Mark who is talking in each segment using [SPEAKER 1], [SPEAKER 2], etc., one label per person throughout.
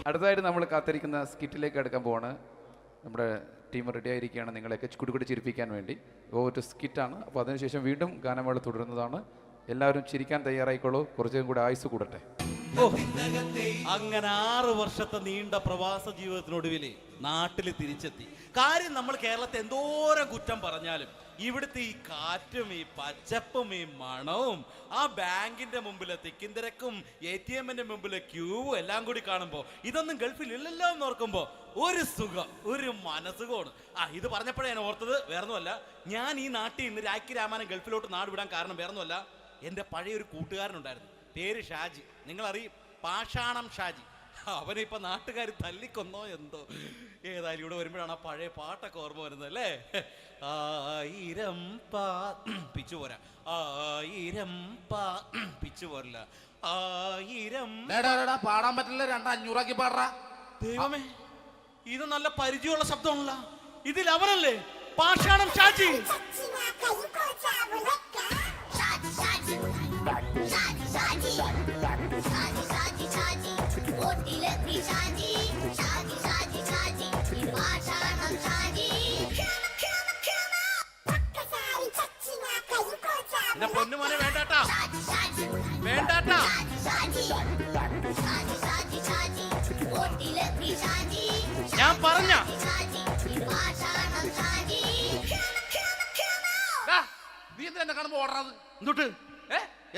[SPEAKER 1] അടുത്തതായിട്ട് നമ്മൾ കാത്തിരിക്കുന്ന സ്കിറ്റിലേക്ക് അടുക്കാൻ പോവാണ്. നമ്മുടെ ടീം റെഡി ആയിരിക്കുകയാണ് നിങ്ങളെയൊക്കെ കുടുകുടി ചിരിപ്പിക്കാൻ വേണ്ടി. ഒരു സ്കിറ്റാണ്. അപ്പോൾ അതിനുശേഷം വീണ്ടും ഗാനമേള തുടരുന്നതാണ്. എല്ലാവരും ചിരിക്കാൻ തയ്യാറായിക്കോളൂ. കുറച്ചും കൂടി ആയുസ് കൂടട്ടെ.
[SPEAKER 2] അങ്ങനെ 6 വർഷത്തെ നീണ്ട പ്രവാസ ജീവിതത്തിനൊടുവിൽ നാട്ടിൽ തിരിച്ചെത്തി. കാര്യം നമ്മൾ കേരളത്തെ എന്തോരം കുറ്റം പറഞ്ഞാലും ഇവിടുത്തെ ഈ കാറ്റും ഈ പച്ചപ്പും ഈ മണവും ആ ബാങ്കിന്റെ മുമ്പിലെ തിക്കും തിരക്കും ATM-ന്റെ മുമ്പിലെ ക്യൂവും എല്ലാം കൂടി കാണുമ്പോൾ ഇതൊന്നും ഗൾഫിൽ ഇല്ലല്ലോ എന്ന് ഓർക്കുമ്പോൾ ഒരു സുഖം, ഒരു മനസുഖമാണ്. ഇത് പറഞ്ഞപ്പോഴേ ഞാൻ ഓർത്തത് വേറൊന്നുമല്ല, ഞാൻ ഈ നാട്ടിൽ നിന്ന് രാഖി രാമായണം ഗൾഫിലോട്ട് നാട് വിടാൻ കാരണം വേറൊന്നുമല്ല, എൻ്റെ പഴയൊരു കൂട്ടുകാരനുണ്ടായിരുന്നു, പേര് ഷാജി. നിങ്ങളറിയും, പാഷാണം ഷാജി. അവനിപ്പോൾ നാട്ടുകാർ തല്ലിക്കൊന്നോ എന്തോ. ഏതായാലും ഇവിടെ വരുമ്പോഴാണ് ആ പഴയ പാട്ടൊക്കെ ഓർമ്മ വരുന്നത് അല്ലേ. 1000 പിച്ചു പോരാ, 1000 പിച്ചു പോരല്ല, 1000
[SPEAKER 3] പാടാൻ പറ്റില്ല, 200 പാടാ.
[SPEAKER 2] ദൈവമേ, ഇത് നല്ല പരിചയമുള്ള ശബ്ദമാണല്ലോ. ഇതിൽ അവനല്ലേ പാഷാണം ഷാജി? എന്റെ പൊന്നുമോനെ വേണ്ടാട്ടാ, വേണ്ടാട്ടാ. ഞാൻ പറഞ്ഞ
[SPEAKER 3] നീ എന്തിനാ കാണുമ്പോ ഓടാത്?
[SPEAKER 2] എന്തൊട്ട്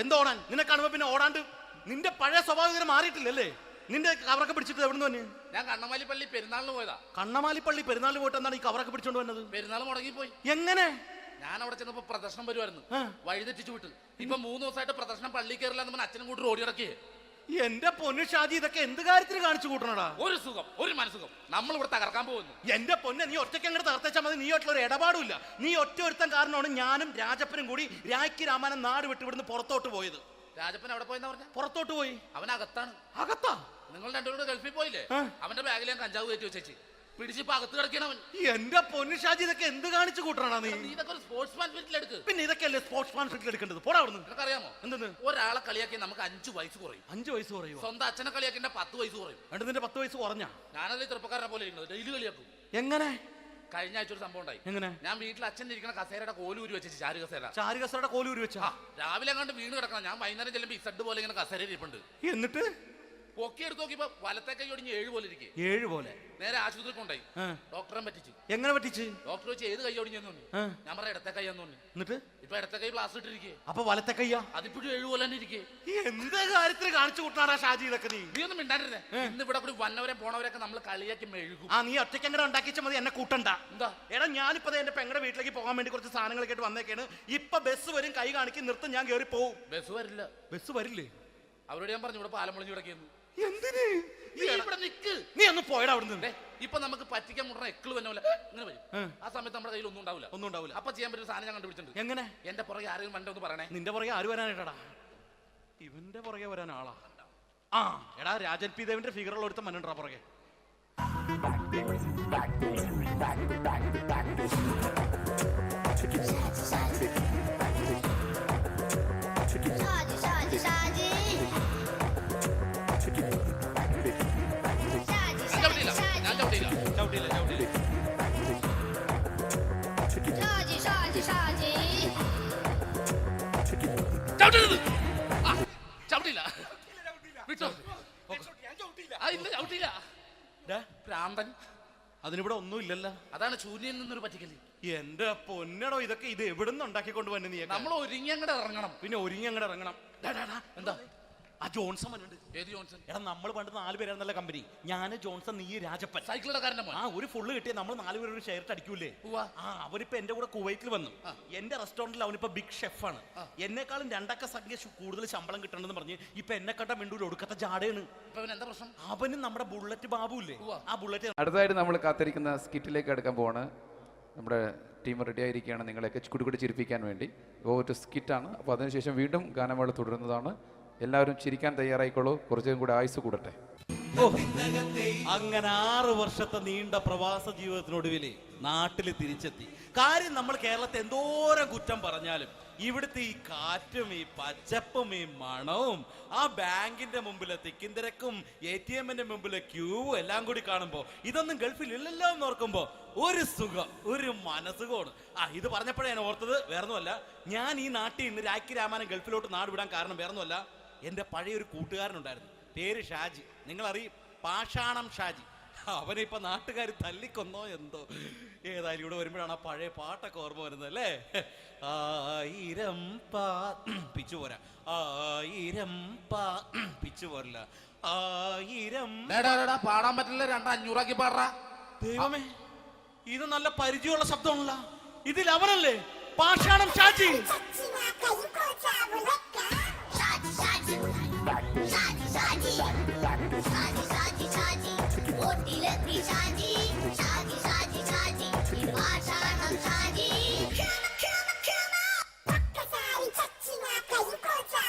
[SPEAKER 2] എന്തോടാൻ? നിന്നെ കാണുമ്പോ പിന്നെ ഓടാണ്ട് നിന്റെ പഴയ സ്വഭാവം ഇങ്ങനെ മാറിയിട്ടില്ലല്ലേ? നിന്റെ കവറൊക്കെ പിടിച്ചിട്ട് എവിടുന്ന് തന്നെ?
[SPEAKER 3] ഞാൻ കണ്ണമാലിപ്പള്ളി പെരുന്നാളിന് പോയതാ.
[SPEAKER 2] കണ്ണമാലിപ്പള്ളി പെരുന്നാളിന് പോയിട്ട് എന്താണ് ഈ കവറൊക്കെ പിടിച്ചോണ്ട് വന്നത്?
[SPEAKER 3] പെരുന്നാൾ മുടങ്ങിപ്പോയി.
[SPEAKER 2] എങ്ങനെ?
[SPEAKER 3] ഞാൻ അവിടെ ചെന്നപ്പോ പ്രദർശനം വരുമായിരുന്നു, വഴിതെറ്റിച്ചു വിട്ട്. ഇപ്പൊ 3 ദിവസമായിട്ട് പ്രദർശനം പള്ളി കയറില്ല എന്ന് അച്ഛനും കൂട്ടി ഓടി ഇറക്കിയേ.
[SPEAKER 2] എന്റെ പൊന്നു ഷാജി, ഇതൊക്കെ എന്ത് കാര്യത്തിന് കാണിച്ചു കൂട്ടണടാ?
[SPEAKER 3] ഒരു സുഖം, ഒരു മനസുഖം. നമ്മൾ ഇവിടെ തകർക്കാൻ പോകുന്നു.
[SPEAKER 2] എന്റെ പൊന്നെ, നീ ഒറ്റയ്ക്ക് അങ്ങോട്ട് തകർത്തേച്ചാൽ മതി. നീ ഒറ്റ ഒരു ഇടപാടുമില്ല. നീ ഒറ്റ ഒരുത്തൻ കാരണമാണ് ഞാനും രാജപ്പനും കൂടി രാഖി രാമായണം നാട് വിട്ട് ഇവിടുന്ന് പുറത്തോട്ട് പോയത്.
[SPEAKER 3] രാജപ്പൻ എവിടെ പോയെന്നാ പറഞ്ഞ?
[SPEAKER 2] പുറത്തോട്ട് പോയി.
[SPEAKER 3] അവനകത്താണ്.
[SPEAKER 2] അകത്താ?
[SPEAKER 3] നിങ്ങൾ രണ്ടുപേരും ഗൾഫിൽ പോയില്ലേ? അവന്റെ ബാഗിൽ ഞാൻ കഞ്ചാവ് കയറ്റി വെച്ചേച്ച് പിടിച്ചിപ്പോ അകത്ത് കിടക്കണവൻ.
[SPEAKER 2] എന്റെ പൊന്നു ഷാജി, ഇതൊക്കെ എന്ത് കാണിച്ചു കൂട്ടണ നീ?
[SPEAKER 3] ഇതൊക്കെ ഒരു സ്പോർട്സ്മാൻ ഫീൽഡിൽ എടുക്ക്.
[SPEAKER 2] പിന്നെ ഇതൊക്കെയല്ലേ സ്പോർട്സ്മാൻ ഫീൽഡിൽ എടുക്കേണ്ടത്? പോടാ അവിടുന്ന്.
[SPEAKER 3] നിനക്കറിയാമോ
[SPEAKER 2] എന്തെന്ന്?
[SPEAKER 3] ഒരാളെ കളിയാക്കി നമുക്ക് 5 വയസ്സ് കുറയും.
[SPEAKER 2] 5 വയസ്സ് കുറയും?
[SPEAKER 3] സ്വന്തം അച്ഛനെ കളിയാക്കി 10 വയസ്സ് കുറയും.
[SPEAKER 2] എന്നിട്ട് നിന്റെ 10 വയസ്സ് കുറഞ്ഞാ?
[SPEAKER 3] ഞാനത് ചെറുപ്പക്കാരനെ പോലെ ഇരുന്നത്, ഡെയിലി കളിയാക്കും.
[SPEAKER 2] എങ്ങനെ?
[SPEAKER 3] കഴിഞ്ഞ ആഴ്ച ഒരു സംഭവം ഉണ്ടായി.
[SPEAKER 2] എങ്ങനെ?
[SPEAKER 3] ഞാൻ വീട്ടിൽ അച്ഛൻ ഇരിക്കുന്ന കസേരയുടെ കോലൂരി വെച്ചു. ചാരു കസേര.
[SPEAKER 2] ചാരു കസേരയുടെ കോലൂരി വെച്ചാ?
[SPEAKER 3] രാവിലെ അങ്ങോട്ട് വീണ് കിടക്കണം. ഞാൻ വൈകുന്നേരം ചെല്ലുമ്പോ ഈ സെഡ് പോലെ ഇങ്ങനെ കസേര ഇരിപ്പുണ്ട്.
[SPEAKER 2] എന്നിട്ട്
[SPEAKER 3] പൊക്കി എടുത്ത് നോക്കിയപ്പോ വലത്തെ കൈ ഒടിഞ്ഞ് 7 പോലെ ഇരിക്കും.
[SPEAKER 2] 7 പോലെ?
[SPEAKER 3] നേരെ ആശുപത്രി കൊണ്ടായി. ഡോക്ടറെ പറ്റിച്ചു.
[SPEAKER 2] എങ്ങനെ പറ്റിച്ച്?
[SPEAKER 3] ഡോക്ടർ വെച്ച് ഏത് കൈ ഒടിഞ്ഞെന്ന് പറഞ്ഞു. ഞാൻ പറഞ്ഞ ഇടത്തെ കൈയാന്ന് പറഞ്ഞു.
[SPEAKER 2] എന്നിട്ട്
[SPEAKER 3] ഇപ്പൊ ഇടത്തെ കൈ പ്ലാസ്റ്റർ ഇട്ടിരിക്കേ.
[SPEAKER 2] അപ്പൊ വലത്തെ കൈയാ?
[SPEAKER 3] അതിപ്പോഴും 7 പോലെ തന്നെ ഇരിക്കേ.
[SPEAKER 2] എന്ത് കാര്യത്തിന് കാണിച്ചു കൂട്ടാടാ ഷാജി ഇതൊക്കെ? നീ
[SPEAKER 3] ഒന്നും മിണ്ടാണ്ടിരുന്നേ. ഇന്ന് ഇവിടെ കൂടി വന്നവരെ പോണവരൊക്കെ നമ്മൾ കളിയാക്കി മെഴുകും.
[SPEAKER 2] നീ ഒറ്റയ്ക്ക് അങ്ങനെ ഉണ്ടാക്കിച്ച മതി, എന്നെ കൂട്ടണ്ട.
[SPEAKER 3] എന്താ?
[SPEAKER 2] എടാ, ഞാനിപ്പോ എന്റെ പെങ്ങളുടെ വീട്ടിലേക്ക് പോകാൻ വേണ്ടി കുറച്ച് സാധനങ്ങളൊക്കെ ആയിട്ട് വന്നേക്കാണ്. ഇപ്പൊ ബസ് വരും, കൈ കാണിക്കും, നിർത്തും, ഞാൻ കയറി പോവും.
[SPEAKER 3] ബസ് വരില്ല.
[SPEAKER 2] ബസ് വരില്ലേ?
[SPEAKER 3] അവരോട് ഞാൻ പറഞ്ഞു ഇവിടെ പാലം പൊളിഞ്ഞു കിടക്കുന്നു.
[SPEAKER 2] എന്തിന്?
[SPEAKER 3] നീ ഒന്ന് പോയടാ അവിടുന്ന്. ഇപ്പൊ നമുക്ക് പറ്റിക്കാൻ മുടണ എക്കിള് തന്നെ പോലെ ഇങ്ങനെ വരും. ആ സമയത്ത് നമ്മുടെ കയ്യിൽ ഒന്നും ഉണ്ടാവില്ല. അപ്പൊ ചെയ്യാൻ പറ്റുന്ന സാധനം ഞാൻ കണ്ടുപിടിച്ചിട്ടുണ്ട്.
[SPEAKER 2] എങ്ങനെ?
[SPEAKER 3] എന്റെ പുറകെ ആരെങ്കിലും വണ്ടി ഒന്ന് പറയണേ.
[SPEAKER 2] നിന്റെ പുറകെ ആര് വരാനായിട്ടാ? ഇവന്റെ പുറകെ വരാൻ ആളാ? എടാ, രാജൻ പി ദേവിന്റെ ഫിഗറുള്ള ഒരുത്തം മനുണ്ടാ പുറകെ. അതിനിവിടെ ഒന്നും ഇല്ലല്ലോ.
[SPEAKER 3] അതാണ് ശൂന്യയിൽ നിന്നൊരു പറ്റിക്കല്.
[SPEAKER 2] എന്റെ പൊന്നടോ, ഇതൊക്കെ ഇത് എവിടുന്ന് ഉണ്ടാക്കിക്കൊണ്ട് വന്നു നീ?
[SPEAKER 3] നമ്മൾ ഒരുങ്ങി അങ്ങോട്ട് ഇറങ്ങണം.
[SPEAKER 2] പിന്നെ ഒരുങ്ങി അങ്ങോട്ട് ഇറങ്ങണം. എന്താ? ആ ജോൺസൺ വന്നിട്ടുണ്ട്.
[SPEAKER 3] ഏത് ജോൺസൺ?
[SPEAKER 2] എടാ, നമ്മൾ പണ്ട് 4 പേരായിരുന്നല്ല കമ്പനി. ഞാൻ, ജോൺസൺ, നീ, രാജപ്പൻ.
[SPEAKER 3] സൈക്കിളുടെ കാരന്റെ മോൻ.
[SPEAKER 2] ഒരു ഫുള്ള് കിട്ടിയ നമ്മൾ 4 പേര് ഒരു ഷെയർട്ട് അടിക്കൂലേ? അവനിപ്പോ എന്റെ കൂടെ കുവൈറ്റിൽ വന്നു. എന്റെ റെസ്റ്റോറന്റിൽ അവനിപ്പോ ബിഗ് ഷെഫാണ്. എന്നെക്കാളും 2 അക്ക സംഖ്യ കൂടുതൽ ശമ്പളം കിട്ടണമെന്ന് പറഞ്ഞ് ഇപ്പൊ എന്നെ കണ്ട മിണ്ടൂല, ഒടുക്കത്തെ ജാടയാണ്.
[SPEAKER 3] എന്താ പ്രശ്നം?
[SPEAKER 2] അവന് നമ്മുടെ ബുള്ളറ്റ് ബാബു ഇല്ലേ, ആ ബുള്ളറ്റ്.
[SPEAKER 1] അടുത്തതായിട്ട് നമ്മൾ കാത്തിരിക്കുന്ന സ്കിറ്റിലേക്ക് അടുക്കാൻ പോവാണ്. നമ്മുടെ ടീം റെഡി ആയിരിക്കുകയാണ് നിങ്ങളെയൊക്കെ കുടുകുടി ചിരിപ്പിക്കാൻ വേണ്ടി. ഒരു സ്കിറ്റാണ്. അപ്പോൾ അതിനുശേഷം വീണ്ടും ഗാനമേള തുടരുന്നതാണ്. എല്ലാവരും ചിരിക്കാൻ തയ്യാറായിക്കോളൂ. കുറച്ചും കൂടി ആയുസ് കൂടട്ടെ.
[SPEAKER 2] ഓ, അങ്ങനെ 6 വർഷത്തെ നീണ്ട പ്രവാസ ജീവിതത്തിനൊടുവില് നാട്ടിൽ തിരിച്ചെത്തി. കാര്യം നമ്മൾ കേരളത്തെ എന്തോരം കുറ്റം പറഞ്ഞാലും ഇവിടുത്തെ ഈ കാറ്റും ഈ പച്ചപ്പും ഈ മണവും ആ ബാങ്കിന്റെ മുമ്പിലെ തിക്കും തിരക്കും ATM-ന്റെ മുമ്പിലെ ക്യൂവും എല്ലാം കൂടി കാണുമ്പോ ഇതൊന്നും ഗൾഫിൽ ഇല്ലല്ലോ എന്ന് ഓർക്കുമ്പോ ഒരു സുഖം, ഒരു മനസുഖമാണ്. ഇത് പറഞ്ഞപ്പോഴേ ഞാൻ ഓർത്തത് വേറൊന്നുമല്ല, ഞാൻ ഈ നാട്ടിൽ ഇന്ന് രാഖി രാമാനം ഗൾഫിലോട്ട് നാട് വിടാൻ കാരണം വേറൊന്നുമല്ല, എൻ്റെ പഴയ ഒരു കൂട്ടുകാരനുണ്ടായിരുന്നു, പേര് ഷാജി. നിങ്ങൾ അറിയും, പാഷാണം ഷാജി. അവനെ ഇപ്പൊ നാട്ടുകാർ തല്ലിക്കൊന്നോ എന്തോ. ഏതായാലും ഇവിടെ വരുമ്പോഴാണ് ആ പഴയ പാട്ടൊക്കെ ഓർമ്മ വരുന്നത് അല്ലേ? ആയിരം പിച്ചു പോരാ, ആയിരം പിച്ചു പോരില്ല, ആയിരം
[SPEAKER 3] പാടാൻ പറ്റില്ല, 200 പാടാ.
[SPEAKER 2] ദൈവമേ, ഇത് നല്ല പരിചയമുള്ള ശബ്ദമാണല്ലോ. ഇതിൽ അവനല്ലേ പാഷാണം ഷാജി?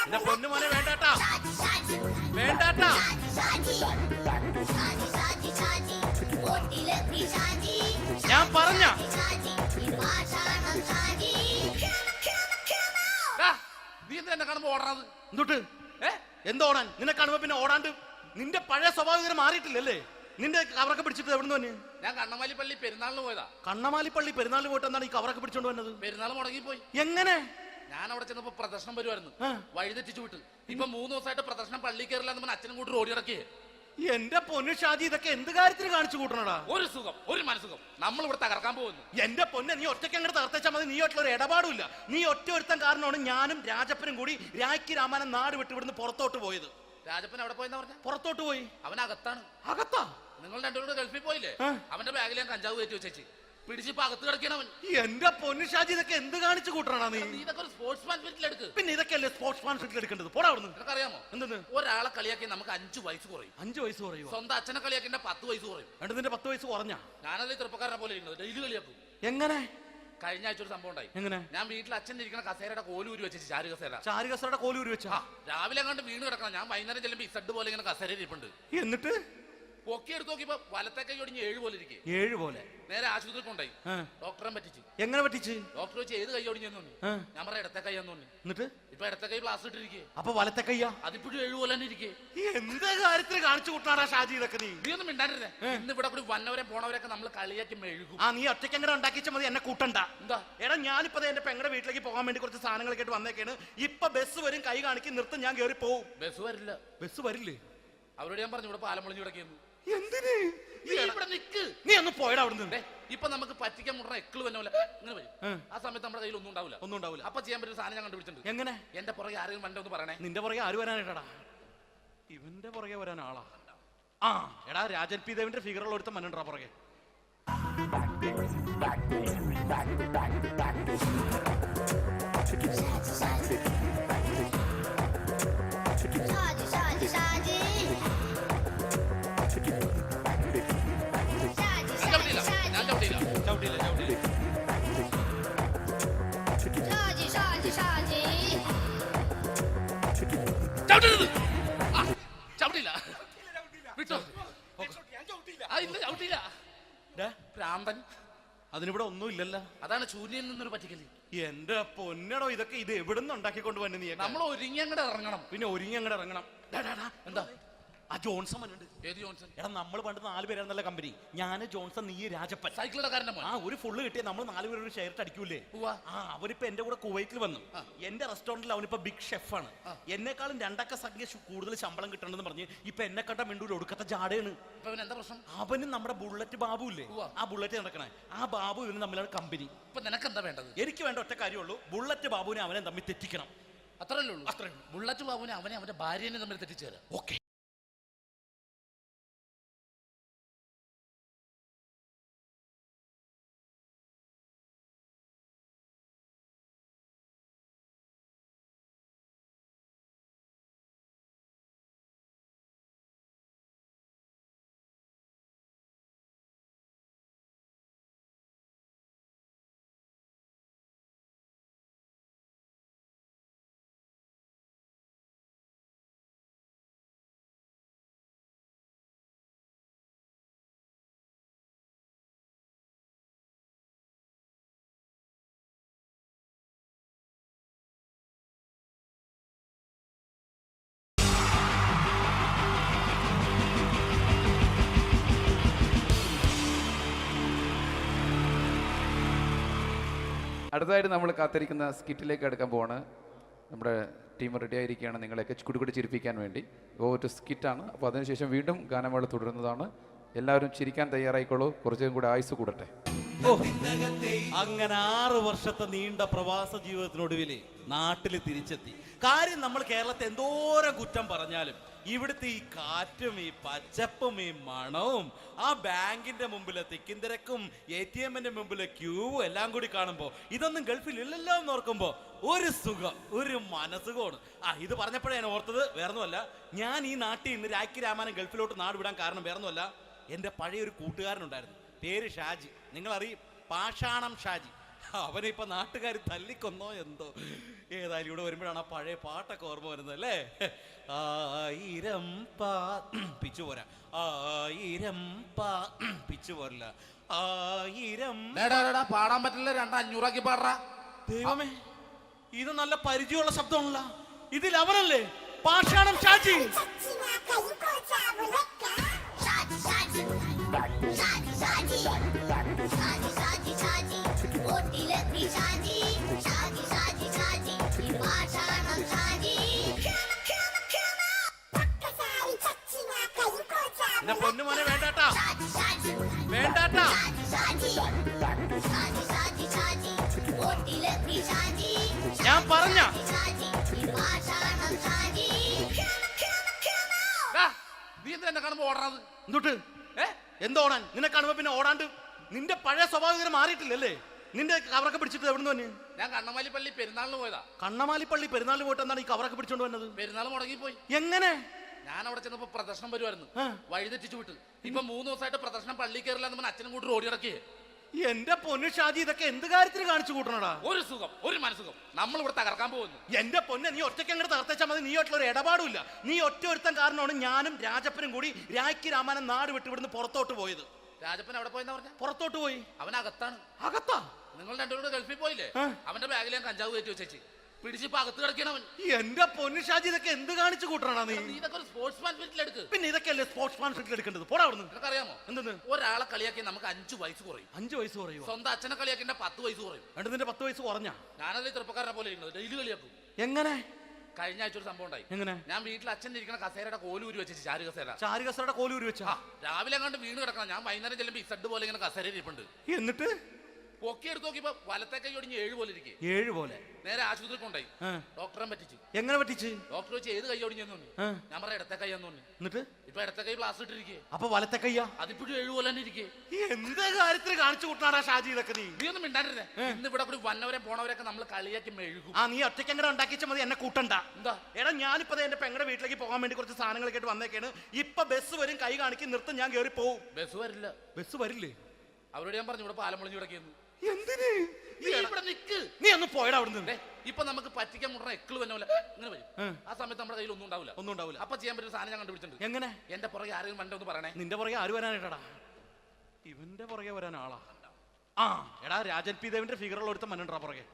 [SPEAKER 2] എന്റെ പൊന്നുമോനെ വേണ്ടാട്ടാ, വേണ്ടാട്ടാ. ഞാൻ പറഞ്ഞ
[SPEAKER 3] നീ എന്താ എന്നെ കാണുമ്പോ ഓടാത്?
[SPEAKER 2] എന്തൊട്ട് എന്തോടാൻ? നിന്നെ കാണുമ്പോ പിന്നെ ഓടാണ്ട് നിന്റെ പഴയ സ്വഭാവം മാറിയിട്ടില്ലല്ലേ? നിന്റെ കവറൊക്കെ പിടിച്ചിട്ട് എവിടെ നിന്ന്?
[SPEAKER 3] ഞാൻ കണ്ണമാലി പള്ളി പെരുന്നാളിന് പോയതാ.
[SPEAKER 2] കണ്ണമാലി പള്ളി പെരുന്നാളിന് പോയിട്ട് എന്താണ് ഈ കവറൊക്കെ പിടിച്ചോണ്ട് വന്നത്?
[SPEAKER 3] പെരുന്നാൾ മുടങ്ങിപ്പോയി.
[SPEAKER 2] എങ്ങനെ?
[SPEAKER 3] ഞാൻ അവിടെ ചെന്നപ്പോ പ്രദർശനം വരുമായിരുന്നു, വഴി തെറ്റിച്ചു വിട്ട്. ഇപ്പൊ 3 ദിവസമായിട്ട് പ്രദർശനം പള്ളി കയറില്ല എന്ന് അച്ഛനും കൂട്ടി ഓടി നടക്കിയേ.
[SPEAKER 2] എന്റെ പൊന്നു ഷാജി, ഇതൊക്കെ എന്ത് കാര്യത്തിന് കാണിച്ചു കൂട്ടണടാ?
[SPEAKER 3] ഒരു സുഖം, ഒരു മനസുഖം. നമ്മൾ ഇവിടെ തകർക്കാൻ പോകുന്നു.
[SPEAKER 2] എന്റെ പൊന്നെ, നീ ഒറ്റയ്ക്ക് അങ്ങോട്ട് തകർത്തേച്ചാൽ മതി. നീ ഒറ്റ ഒരു ഇടപാടുമില്ല. നീ ഒറ്റ ഒരുത്തൻ കാരണമാണ് ഞാനും രാജപ്പനും കൂടി രാഖി രാമാനം നാട് വിട്ട് ഇവിടുന്ന് പുറത്തോട്ട് പോയത്.
[SPEAKER 3] രാജപ്പൻ എവിടെ പോയെന്നാ പറഞ്ഞ?
[SPEAKER 2] പുറത്തോട്ട് പോയി.
[SPEAKER 3] അവനകത്താണ്.
[SPEAKER 2] അകത്താ?
[SPEAKER 3] നിങ്ങൾ രണ്ടുപേരും ഗൾഫിൽ പോയില്ലേ? അവന്റെ ബാഗിൽ ഞാൻ കഞ്ചാവ് കയറ്റി വെച്ചേച്ച് പിടിച്ചിപ്പോ അകത്ത് കിടക്കണവൻ.
[SPEAKER 2] എന്റെ പൊന്നു ഷാജി, ഇതൊക്കെ എന്ത് കാണിച്ചു കൂട്ടണ നീ?
[SPEAKER 3] ഇതൊക്കെ ഒരു സ്പോർട്സ്മാൻ സ്പിരിറ്റിൽ എടുക്ക്.
[SPEAKER 2] പിന്നെ ഇതൊക്കെയല്ലേ സ്പോർട്സ്മാൻ സ്പിരിറ്റിൽ എടുക്കേണ്ടത്? പോടാ അവിടുന്ന്.
[SPEAKER 3] നിനക്കറിയാമോ
[SPEAKER 2] എന്തെന്ന്?
[SPEAKER 3] ഒരാളെ കളിയാക്കി നമുക്ക് 5 വയസ്സ് കുറയും.
[SPEAKER 2] 5 വയസ്സ് കുറയും?
[SPEAKER 3] സ്വന്തം അച്ഛനെ കളിയാക്കി 10 വയസ്സ് കുറയും.
[SPEAKER 2] എന്നിട്ട് നിന്റെ 10 വയസ്സ് കുറഞ്ഞ?
[SPEAKER 3] ഞാനത് ചെറുപ്പക്കാരനെ പോലെ ഇരിക്കുന്നത്, ഡെയിലി കളിയാക്കും.
[SPEAKER 2] എങ്ങനെ?
[SPEAKER 3] കഴിഞ്ഞ ആഴ്ച ഒരു സംഭവം ഉണ്ടായി.
[SPEAKER 2] എങ്ങനെ?
[SPEAKER 3] ഞാൻ വീട്ടിൽ അച്ഛൻ ഇരിക്കുന്ന കസേരയുടെ കോലൂരി വെച്ചു. ചാരു കസേര.
[SPEAKER 2] ചാരു കസേരയുടെ കോലൂരി വെച്ചാ?
[SPEAKER 3] രാവിലെ കണ്ട് വീണ് കിടക്കണം. ഞാൻ വൈകുന്നേരം ചെല്ലുമ്പോ ഇസഡ് പോലെ ഇങ്ങനെ കസേര ഇരിപ്പുണ്ട്.
[SPEAKER 2] എന്നിട്ട്
[SPEAKER 3] പൊക്കി എടുത്ത് നോക്കിയപ്പോ വലത്തെ കൈ ഒടിഞ്ഞ് 7 പോലെ ഇരിക്കും.
[SPEAKER 2] 7 പോലെ?
[SPEAKER 3] നേരെ ആശുപത്രി കൊണ്ടായി. ഡോക്ടറെ പറ്റിച്ചു.
[SPEAKER 2] എങ്ങനെ പറ്റിച്ച്?
[SPEAKER 3] ഡോക്ടർ വെച്ച് ഏത് കൈ ഒടിഞ്ഞെന്ന് തോന്നി. ഞാൻ പറയാം ഇടത്തെ കൈ എന്ന് തോന്നി.
[SPEAKER 2] എന്നിട്ട്
[SPEAKER 3] ഇപ്പൊ ഇടത്തെ കൈ പ്ലാസ് ഇട്ടിരിക്കേ.
[SPEAKER 2] അപ്പൊ വലത്തെ കയ്യാ?
[SPEAKER 3] അതിപ്പോഴും 7 പോലെ തന്നെ ഇരിക്കേ.
[SPEAKER 2] എന്ത് കാര്യത്തിന് കാണിച്ചു കൂട്ടാറാ ഷാജി ഇതൊക്കെ? നീ
[SPEAKER 3] ഒന്നും മിണ്ടായിരുന്നേ. ഇന്ന് ഇവിടെ കൂടി വന്നവരെ പോണവരൊക്കെ നമ്മൾ കളിയാക്കി മെഴുകും.
[SPEAKER 2] നീ ഒറ്റയ്ക്ക് അങ്ങനെ ഉണ്ടാക്കിച്ച മതി, എന്നെ കൂട്ടണ്ട.
[SPEAKER 3] എന്താ?
[SPEAKER 2] എടാ, ഞാനിപ്പോ എന്റെ പെങ്ങളുടെ വീട്ടിലേക്ക് പോകാൻ വേണ്ടി കുറച്ച് സാധനങ്ങളൊക്കെ ആയിട്ട് വന്നേക്കാണ്. ഇപ്പൊ ബസ് വരും, കൈ കാണിക്കും, നിർത്തും, ഞാൻ കയറി പോവും.
[SPEAKER 3] ബസ് വരില്ല.
[SPEAKER 2] ബസ് വരില്ലേ?
[SPEAKER 3] അവരോട് ഞാൻ പറഞ്ഞു ഇവിടെ പാലം പൊളിഞ്ഞു കിടക്കുന്നു.
[SPEAKER 2] എന്തിന്?
[SPEAKER 3] ഇവിടെ നിക്ക്.
[SPEAKER 2] നീ ഒന്ന് പോയടാ അവിടുന്ന്.
[SPEAKER 3] ഇപ്പൊ നമുക്ക് പറ്റിക്കാൻ മുടണ എക്കള് വന്ന പോലെ ഇങ്ങനെ വരും. ആ സമയത്ത് നമ്മുടെ കയ്യിൽ ഒന്നും ഉണ്ടാവില്ല. അപ്പൊ ചെയ്യാൻ പറ്റുന്ന സാധനം ഞാൻ കണ്ടുപിടിച്ചിട്ടുണ്ട്.
[SPEAKER 2] എങ്ങനെ?
[SPEAKER 3] എന്റെ പുറകെ ആരെങ്കിലും വണ്ടി ഒന്ന് പറയണേ.
[SPEAKER 2] നിന്റെ പുറകെ ആര് വരാനായിട്ടാ? ഇവന്റെ പുറകെ വരാൻ ആളാ? എടാ, രാജൻ പി ദേവിന്റെ ഫിഗറുള്ള ഒരുത്ത മനുണ്ടാ പുറകെ. അതിനിവിടെ ഒന്നും ഇല്ലല്ലോ.
[SPEAKER 3] അതാണ് ശൂന്യയിൽ നിന്നൊരു പറ്റിക്കല്.
[SPEAKER 2] എന്റെ പൊന്നടോ, ഇതൊക്കെ ഇത് എവിടുന്ന് ഉണ്ടാക്കിക്കൊണ്ട് വന്നു? നീ
[SPEAKER 3] നമ്മൾ ഒരുങ്ങി അങ്ങോട്ട് ഇറങ്ങണം.
[SPEAKER 2] പിന്നെ ഒരുങ്ങി അങ്ങോട്ട് ഇറങ്ങണം.
[SPEAKER 3] എന്താ?
[SPEAKER 2] ആ ജോൺസൺ ഉണ്ട്.
[SPEAKER 3] ഏത് ജോൺസൺ?
[SPEAKER 2] എടാ, നമ്മൾ പണ്ട് 4 പേരായിരുന്നല്ല കമ്പനി. ഞാൻ, ജോൺസൺ, നീ, രാജപ്പൻ.
[SPEAKER 3] സൈക്കിളുടെ കാരന്റെ മോൻ.
[SPEAKER 2] ഒരു ഫുള്ള് കിട്ടിയ നമ്മൾ 4 പേര് ഒരു ഷെയർ അടിക്കൂലേ? അവരിപ്പോ എന്റെ കൂടെ കുവൈറ്റിൽ വന്നു. എന്റെ റെസ്റ്റോറന്റിൽ അവനിപ്പോ ബിഗ് ഷെഫാണ്. എന്നെക്കാളും 2 അക്ക സംഖ്യ കൂടുതൽ ശമ്പളം കിട്ടണമെന്ന് പറഞ്ഞ് ഇപ്പൊ എന്നെ കണ്ട മിണ്ടൂര് ഒടുക്കത്തെ ജാടയാണ്.
[SPEAKER 3] എന്താ പ്രശ്നം?
[SPEAKER 2] അവനും നമ്മുടെ ബുള്ളറ്റ് ബാബു ഇല്ലേ, ആ ബുള്ളറ്റ് നടക്കണേ, ആ ബാബു ഇവനും തമ്മിലാണ് കമ്പനി.
[SPEAKER 3] ഇപ്പൊ നിനക്ക് എന്താ വേണ്ടത്?
[SPEAKER 2] എനിക്ക് വേണ്ട ഒറ്റ കാര്യമുള്ളൂ, ബുള്ളറ്റ് ബാബുവിനെ അവനെ തമ്മിൽ തെറ്റിക്കണം.
[SPEAKER 3] അത്രയല്ലേ ഉള്ളൂ? ബുള്ളറ്റ് ബാബുവിനെ അവന്റെ ഭാര്യനെ തമ്മിൽ തെറ്റിച്ചു തരാം.
[SPEAKER 2] ഓക്കെ.
[SPEAKER 1] അടുത്തതായിട്ട് നമ്മൾ കാത്തിരിക്കുന്ന സ്കിറ്റിലേക്ക് അടുക്കാൻ പോവാണ്. നമ്മുടെ ടീം റെഡി ആയിരിക്കുകയാണ് നിങ്ങളെയൊക്കെ കുടുകുടി ചിരിപ്പിക്കാൻ വേണ്ടി. ഒരു സ്കിറ്റാണ്, അപ്പോൾ അതിനുശേഷം വീണ്ടും ഗാനമേള തുടരുന്നതാണ്. എല്ലാവരും ചിരിക്കാൻ തയ്യാറായിക്കോളൂ, കുറച്ചും കൂടെ ആയുസ് കൂടട്ടെ.
[SPEAKER 2] ഓ, അങ്ങനെ 6 വർഷത്തെ നീണ്ട പ്രവാസ ജീവിതത്തിനൊടുവിൽ നാട്ടിൽ തിരിച്ചെത്തി. കാര്യം നമ്മൾ കേരളത്തെ എന്തോരം കുറ്റം പറഞ്ഞാലും ഇവിടുത്തെ ഈ കാറ്റും ഈ പച്ചപ്പും ഈ മണവും ആ ബാങ്കിന്റെ മുമ്പിലെ തിക്കും തിരക്കും ATM-ന്റെ മുമ്പിലെ ക്യൂവും എല്ലാം കൂടി കാണുമ്പോൾ ഇതൊന്നും ഗൾഫിൽ ഇല്ലല്ലോ എന്ന് ഓർക്കുമ്പോൾ ഒരു സുഖം, ഒരു മനസുഖമാണ്. ഇത് പറഞ്ഞപ്പോഴേ ഞാൻ ഓർത്തത് വേറൊന്നുമല്ല, ഞാൻ ഈ നാട്ടിൽ നിന്ന് രാഖി രാമാനം ഗൾഫിലോട്ട് നാട് വിടാൻ കാരണം വേറൊന്നുമല്ല, എൻ്റെ പഴയൊരു കൂട്ടുകാരനുണ്ടായിരുന്നു, പേര് ഷാജി. നിങ്ങളറിയും, പാഷാണം ഷാജി. അവനെ ഇപ്പൊ നാട്ടുകാർ തല്ലിക്കൊന്നോ എന്തോ. ഏതായാലും ഇവിടെ വരുമ്പോഴാണ് ആ പഴയ പാട്ടൊക്കെ ഓർമ്മ വരുന്നത് അല്ലേ. 1000 പിച്ചു പോരാ, 1000 പിച്ചു പോരില്ല, 1000
[SPEAKER 3] പാടാൻ പറ്റില്ല, 200 പാടാ.
[SPEAKER 2] ദൈവമേ, ഇത് നല്ല പരിചയമുള്ള ശബ്ദമാണല്ലോ. ഇതിൽ അവനല്ലേ പാഷാണം ഷാജി? പൊന്നുമോനെ വേണ്ടാട്ടാ, വേണ്ടാട്ടാ. ഞാൻ പറഞ്ഞ
[SPEAKER 3] നീ എന്താ എന്നെ കാണുമ്പോ ഓടാത്?
[SPEAKER 2] എന്തുട്ട് എന്തോടാൻ? നിന്നെ കാണുമ്പോ പിന്നെ ഓടാണ്ട് നിന്റെ പഴയ സ്വഭാവം മാറിയിട്ടില്ലല്ലേ? നിന്റെ കവറൊക്കെ പിടിച്ചിട്ട് എവിടെ നിന്ന് തന്നെ?
[SPEAKER 3] ഞാൻ കണ്ണമാലി പള്ളി പെരുന്നാളിന് പോയതാ.
[SPEAKER 2] കണ്ണമാലി പള്ളി പെരുന്നാളിന് പോയിട്ട് എന്താണ് ഈ കവറൊക്കെ പിടിച്ചോണ്ട് വന്നത്?
[SPEAKER 3] പെരുന്നാൾ മുടങ്ങിപ്പോയി.
[SPEAKER 2] എങ്ങനെ?
[SPEAKER 3] ഞാൻ അവിടെ ചെന്നപ്പോ പ്രദർശനം വരുമായിരുന്നു, വഴിതെറ്റിച്ചു വിട്ടു. ഇപ്പൊ 3 ദിവസമായിട്ട് പ്രദർശനം പള്ളി കയറില്ല എന്ന് അച്ഛനും കൂട്ടി ഓടി ഇറക്കിയേ.
[SPEAKER 2] എന്റെ പൊന്നു ഷാജി, ഇതൊക്കെ എന്ത് കാര്യത്തിന് കാണിച്ചു കൂട്ടണടാ?
[SPEAKER 3] ഒരു സുഖം, ഒരു മനസുഖം. നമ്മൾ ഇവിടെ തകർക്കാൻ പോകുന്നു.
[SPEAKER 2] എന്റെ പൊന്നെ, നീ ഒറ്റയ്ക്ക് അങ്ങോട്ട് തകർത്തേച്ചാൽ മതി. നീ ഒറ്റ ഒരു ഇടപാടുമില്ല. നീ ഒറ്റ ഒരുത്തൻ കാരണമാണ് ഞാനും രാജപ്പനും കൂടി രാഖി രാമാനം നാട് വിട്ട് ഇവിടുന്ന് പുറത്തോട്ട് പോയത്.
[SPEAKER 3] രാജപ്പൻ എവിടെ പോയെന്നാ പറഞ്ഞ?
[SPEAKER 2] പുറത്തോട്ട് പോയി.
[SPEAKER 3] അവനകത്താണ്.
[SPEAKER 2] അകത്താ?
[SPEAKER 3] നിങ്ങൾ രണ്ടുപേരും ഗൾഫിൽ പോയില്ലേ? അവന്റെ ബാഗിൽ ഞാൻ കഞ്ചാവ് കയറ്റി വെച്ചേച്ച് പിടിച്ചിപ്പോ അകത്ത് കിടക്കണവൻ.
[SPEAKER 2] എന്റെ പൊന്നു ഷാജി, ഇതൊക്കെ എന്ത് കാണിച്ചു കൂട്ടണ നീ?
[SPEAKER 3] ഇതൊക്കെ ഒരു സ്പോർട്സ്മാൻ ഫീൽഡിൽ എടുക്ക്.
[SPEAKER 2] പിന്നെ ഇതൊക്കെയല്ലേ സ്പോർട്സ്മാൻ ഫീൽഡിൽ എടുക്കേണ്ടത്? പോടാ അവിടുന്ന്.
[SPEAKER 3] നിനക്കറിയാമോ
[SPEAKER 2] എന്തെന്ന്?
[SPEAKER 3] ഒരാളെ കളിയാക്കി നമുക്ക് 5 വയസ്സ് കുറയും.
[SPEAKER 2] 5 വയസ്സ് കുറയും?
[SPEAKER 3] സ്വന്തം അച്ഛനെ കളിയാക്കിന്റെ 10 വയസ്സ് കുറയും.
[SPEAKER 2] എന്നിട്ട് നിന്റെ 10 വയസ്സ് കുറഞ്ഞ?
[SPEAKER 3] ഞാനല്ലേ ചെറുപ്പക്കാരനെ പോലെ ഇരിക്കുന്നത്, ഡെയിലി കളിയാക്കും.
[SPEAKER 2] എങ്ങനെ?
[SPEAKER 3] കഴിഞ്ഞ ആഴ്ച ഒരു സംഭവം ഉണ്ടായി.
[SPEAKER 2] എങ്ങനെ?
[SPEAKER 3] ഞാൻ വീട്ടിൽ അച്ഛൻ ഇരിക്കുന്ന കസേരയുടെ കോലൂരി വെച്ചു. ചാരു കസേര.
[SPEAKER 2] ചാരു കസേരയുടെ കോലൂരി വെച്ചാ?
[SPEAKER 3] രാവിലെ അങ്ങോട്ട് വീണ് കിടക്കണം. ഞാൻ വൈകുന്നേരം ചെല്ലുമ്പോ ഇസഡ് പോലെ ഇങ്ങനെ കസേര ഇരിപ്പുണ്ട്.
[SPEAKER 2] എന്നിട്ട്
[SPEAKER 3] പൊക്കി എടുത്ത് നോക്കിയപ്പോ വലത്തെ കൈ ഒടിഞ്ഞ് 7 പോലെ ഇരിക്കേ.
[SPEAKER 2] 7 പോലെ?
[SPEAKER 3] നേരെ ആശുപത്രി കൊണ്ടായി. ഡോക്ടറെ പറ്റിച്ചു.
[SPEAKER 2] എങ്ങനെ പറ്റിച്ച്?
[SPEAKER 3] ഡോക്ടർ വെച്ച് ഏത് കൈ ഒടിഞ്ഞെന്ന് പറഞ്ഞു. ഞാൻ പറയാം ഇടത്തെ കൈയാന്ന് പറഞ്ഞു.
[SPEAKER 2] എന്നിട്ട്
[SPEAKER 3] ഇപ്പൊ ഇടത്തെ കൈ പ്ലാസ്റ്റർ ഇട്ടിരിക്കേ.
[SPEAKER 2] അപ്പൊ വലത്തെ കയ്യാ?
[SPEAKER 3] അതിപ്പോഴും 7 പോലെ തന്നെ ഇരിക്കേ.
[SPEAKER 2] എന്ത് കാര്യത്തിന് കാണിച്ചു കൂട്ടാറാ ഷാജി ഇതൊക്കെ?
[SPEAKER 3] നീ ഒന്നും മിണ്ടാണ്ടിരുന്നേ. ഇന്ന് ഇവിടെ കൂടി വന്നവരെ പോണവരൊക്കെ നമ്മൾ കളിയാക്കി മെഴുകും.
[SPEAKER 2] നീ ഒറ്റയ്ക്ക് അങ്ങനെ ഉണ്ടാക്കിച്ചാൽ മതി, എന്നെ കൂട്ടണ്ട.
[SPEAKER 3] എന്താ?
[SPEAKER 2] എടാ, ഞാനിപ്പോ എന്റെ പെങ്ങളുടെ വീട്ടിലേക്ക് പോകാൻ വേണ്ടി കുറച്ച് സാധനങ്ങളൊക്കെ ആയിട്ട് വന്നേക്കാണ്. ഇപ്പൊ ബസ് വരും, കൈ കാണിക്കും, നിർത്തും, ഞാൻ കയറി പോവും.
[SPEAKER 3] ബസ് വരില്ല.
[SPEAKER 2] ബസ് വരില്ലേ?
[SPEAKER 3] അവരോട് ഞാൻ പറഞ്ഞു ഇവിടെ പാലം പൊളിഞ്ഞു കിടക്കുന്നു.
[SPEAKER 2] എന്തിന്?
[SPEAKER 3] നീ ഇവിടെ നിക്ക്.
[SPEAKER 2] നീ ഒന്ന് പോയടാ അവിടുന്ന്.
[SPEAKER 3] ഇപ്പൊ നമുക്ക് പറ്റിക്കാൻ മുടണ എക്കള് വന്നോല ഇങ്ങനെ വരും. ആ സമയത്ത് നമ്മുടെ കയ്യിൽ ഒന്നും ഉണ്ടാവില്ല.
[SPEAKER 2] ഒന്നും ഉണ്ടാവില്ല.
[SPEAKER 3] അപ്പൊ ചെയ്യാൻ പറ്റുന്ന സാധനം ഞാൻ കണ്ടുപിടിച്ചിട്ടുണ്ട്.
[SPEAKER 2] എങ്ങനെ?
[SPEAKER 3] എന്റെ പുറകെ ആരെങ്കിലും വണ്ടി ഒന്ന് പറയണേ.
[SPEAKER 2] നിന്റെ പുറകെ ആര് വരാനായിട്ടാ? ഇവന്റെ പുറകെ വരാൻ ആളാ? എടാ, രാജൻ പി ദേവിന്റെ ഫിഗറുള്ള ഒരുത്ത മനുണ്ടാ പുറകെ.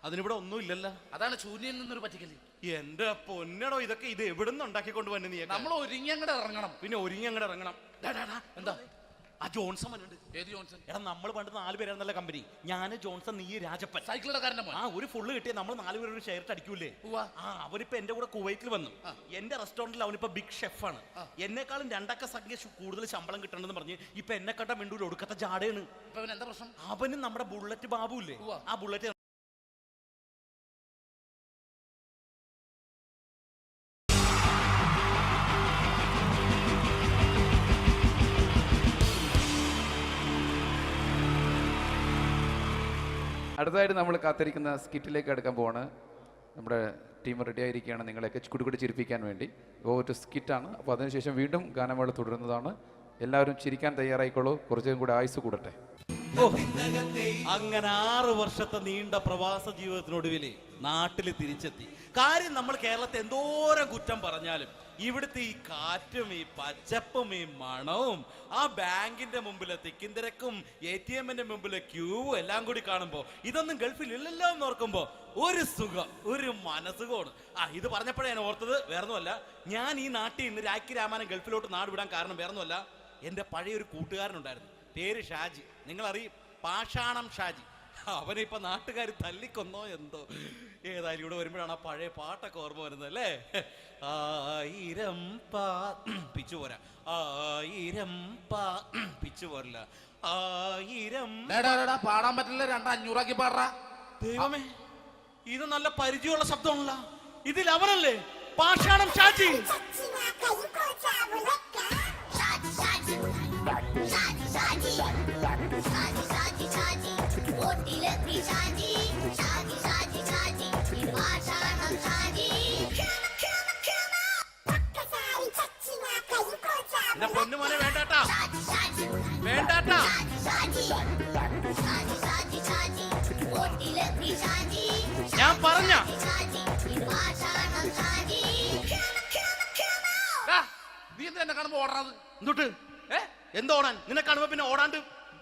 [SPEAKER 2] അതിനിവിടെ ഒന്നും ഇല്ലല്ലോ.
[SPEAKER 3] അതാണ് ശൂന്യൻ നിന്നൊരു പറ്റിക്കല്.
[SPEAKER 2] എന്റെ പൊന്നടോ, ഇതൊക്കെ ഇത് എവിടുന്ന് ഉണ്ടാക്കിക്കൊണ്ട് വന്നെ നീ?
[SPEAKER 3] നമ്മൾ ഒരുങ്ങി അങ്ങോട്ട് ഇറങ്ങണം.
[SPEAKER 2] പിന്നെ ഒരുങ്ങി അങ്ങോട്ട് ഇറങ്ങണം.
[SPEAKER 3] എന്താ?
[SPEAKER 2] ആ ജോൺസൺ വന്നിട്ടുണ്ട്.
[SPEAKER 3] ഏത് ജോൺസൺ?
[SPEAKER 2] എടാ, നമ്മൾ പണ്ട് 4 പേരായിരുന്നല്ല കമ്പനി. ഞാന്, ജോൺസൺ, നീ, രാജപ്പൻ.
[SPEAKER 3] സൈക്കിളുടെ കാരന്റെ മോൻ.
[SPEAKER 2] ഒരു ഫുള്ള് കിട്ടിയ നമ്മൾ 4 പേര് ഒരു ഷെയർ അടിക്കൂലേ? അവനിപ്പോ എന്റെ കൂടെ കുവൈറ്റിൽ വന്നു. എന്റെ റെസ്റ്റോറന്റിൽ അവനിപ്പോ ബിഗ് ഷെഫാണ്. എന്നെക്കാളും 2 അക്ക സംഖ്യ കൂടുതൽ ശമ്പളം കിട്ടണമെന്ന് പറഞ്ഞ് ഇപ്പൊ എന്നെ കണ്ട മിണ്ടൂര് ഒടുക്കത്തെ ജാടയാണ്.
[SPEAKER 3] എന്താ പ്രശ്നം?
[SPEAKER 2] അവന് നമ്മുടെ ബുള്ളറ്റ് ബാബു ഇല്ലേ, ആ ബുള്ളറ്റ്
[SPEAKER 1] അടുത്തതായിട്ട് നമ്മൾ കാത്തിരിക്കുന്ന സ്കിറ്റിലേക്ക് അടുക്കാൻ പോവാണ്. നമ്മുടെ ടീം റെഡി ആയിരിക്കുകയാണ് നിങ്ങളെയൊക്കെ കുടുകുടി ചിരിപ്പിക്കാൻ വേണ്ടി. ഒരു സ്കിറ്റാണ്, അപ്പോൾ അതിനുശേഷം വീണ്ടും ഗാനമേള തുടരുന്നതാണ്. എല്ലാവരും ചിരിക്കാൻ തയ്യാറായിക്കോളൂ, കുറച്ചും കൂടെ ആയുസ് കൂടട്ടെ.
[SPEAKER 2] ഓ, അങ്ങനെ 6 വർഷത്തെ നീണ്ട പ്രവാസ ജീവിതത്തിനൊടുവിൽ നാട്ടിൽ തിരിച്ചെത്തി. കാര്യം നമ്മൾ കേരളത്തെ എന്തോരം കുറ്റം പറഞ്ഞാലും ഇവിടുത്തെ ഈ കാറ്റും ഈ പച്ചപ്പും ഈ മണവും ആ ബാങ്കിന്റെ മുമ്പിലെ തിക്കും തിരക്കും ATM-ന്റെ മുമ്പിലെ ക്യൂവും എല്ലാം കൂടി കാണുമ്പോ ഇതൊന്നും ഗൾഫിൽ ഇല്ലല്ലോ എന്ന് ഓർക്കുമ്പോ ഒരു സുഖം, ഒരു മനസുഖമാണ്. ഇത് പറഞ്ഞപ്പോഴേ ഞാൻ ഓർത്തത് വേറൊന്നുമല്ല, ഞാൻ ഈ നാട്ടിൽ നിന്ന് രാഖി രാമായണം ഗൾഫിലോട്ട് നാട് വിടാൻ കാരണം വേറൊന്നുമല്ല, എൻ്റെ പഴയൊരു കൂട്ടുകാരനുണ്ടായിരുന്നു, പേര് ഷാജി. നിങ്ങളറിയും, പാഷാണം ഷാജി. അവനെ ഇപ്പൊ നാട്ടുകാർ തല്ലിക്കൊന്നോ എന്തോ. ഏതായാലും ഇവിടെ വരുമ്പോഴാണ് ആ പഴയ പാട്ടൊക്കെ ഓർമ്മ വരുന്നത് അല്ലേ. 1000 പിച്ചു പോരാ, 1000 പിച്ചു പോരില്ല, 1000
[SPEAKER 3] പാടാൻ പറ്റില്ല, 200 പാടാ.
[SPEAKER 2] ദൈവമേ, ഇത് നല്ല പരിചയമുള്ള ശബ്ദമാണല്ലോ. ഇതിൽ അവനല്ലേ പാഷാണം ഷാജി? പൊന്നുമോനെ വേണ്ടാട്ടാ, വേണ്ടാട്ടാ. ഞാൻ പറഞ്ഞ
[SPEAKER 3] നീ എന്ത് എന്നെ കാണുമ്പോ ഓടണത്?
[SPEAKER 2] എന്തൊട്ട് എന്തോടാൻ? നിന്നെ കാണുമ്പോ പിന്നെ ഓടാണ്ട്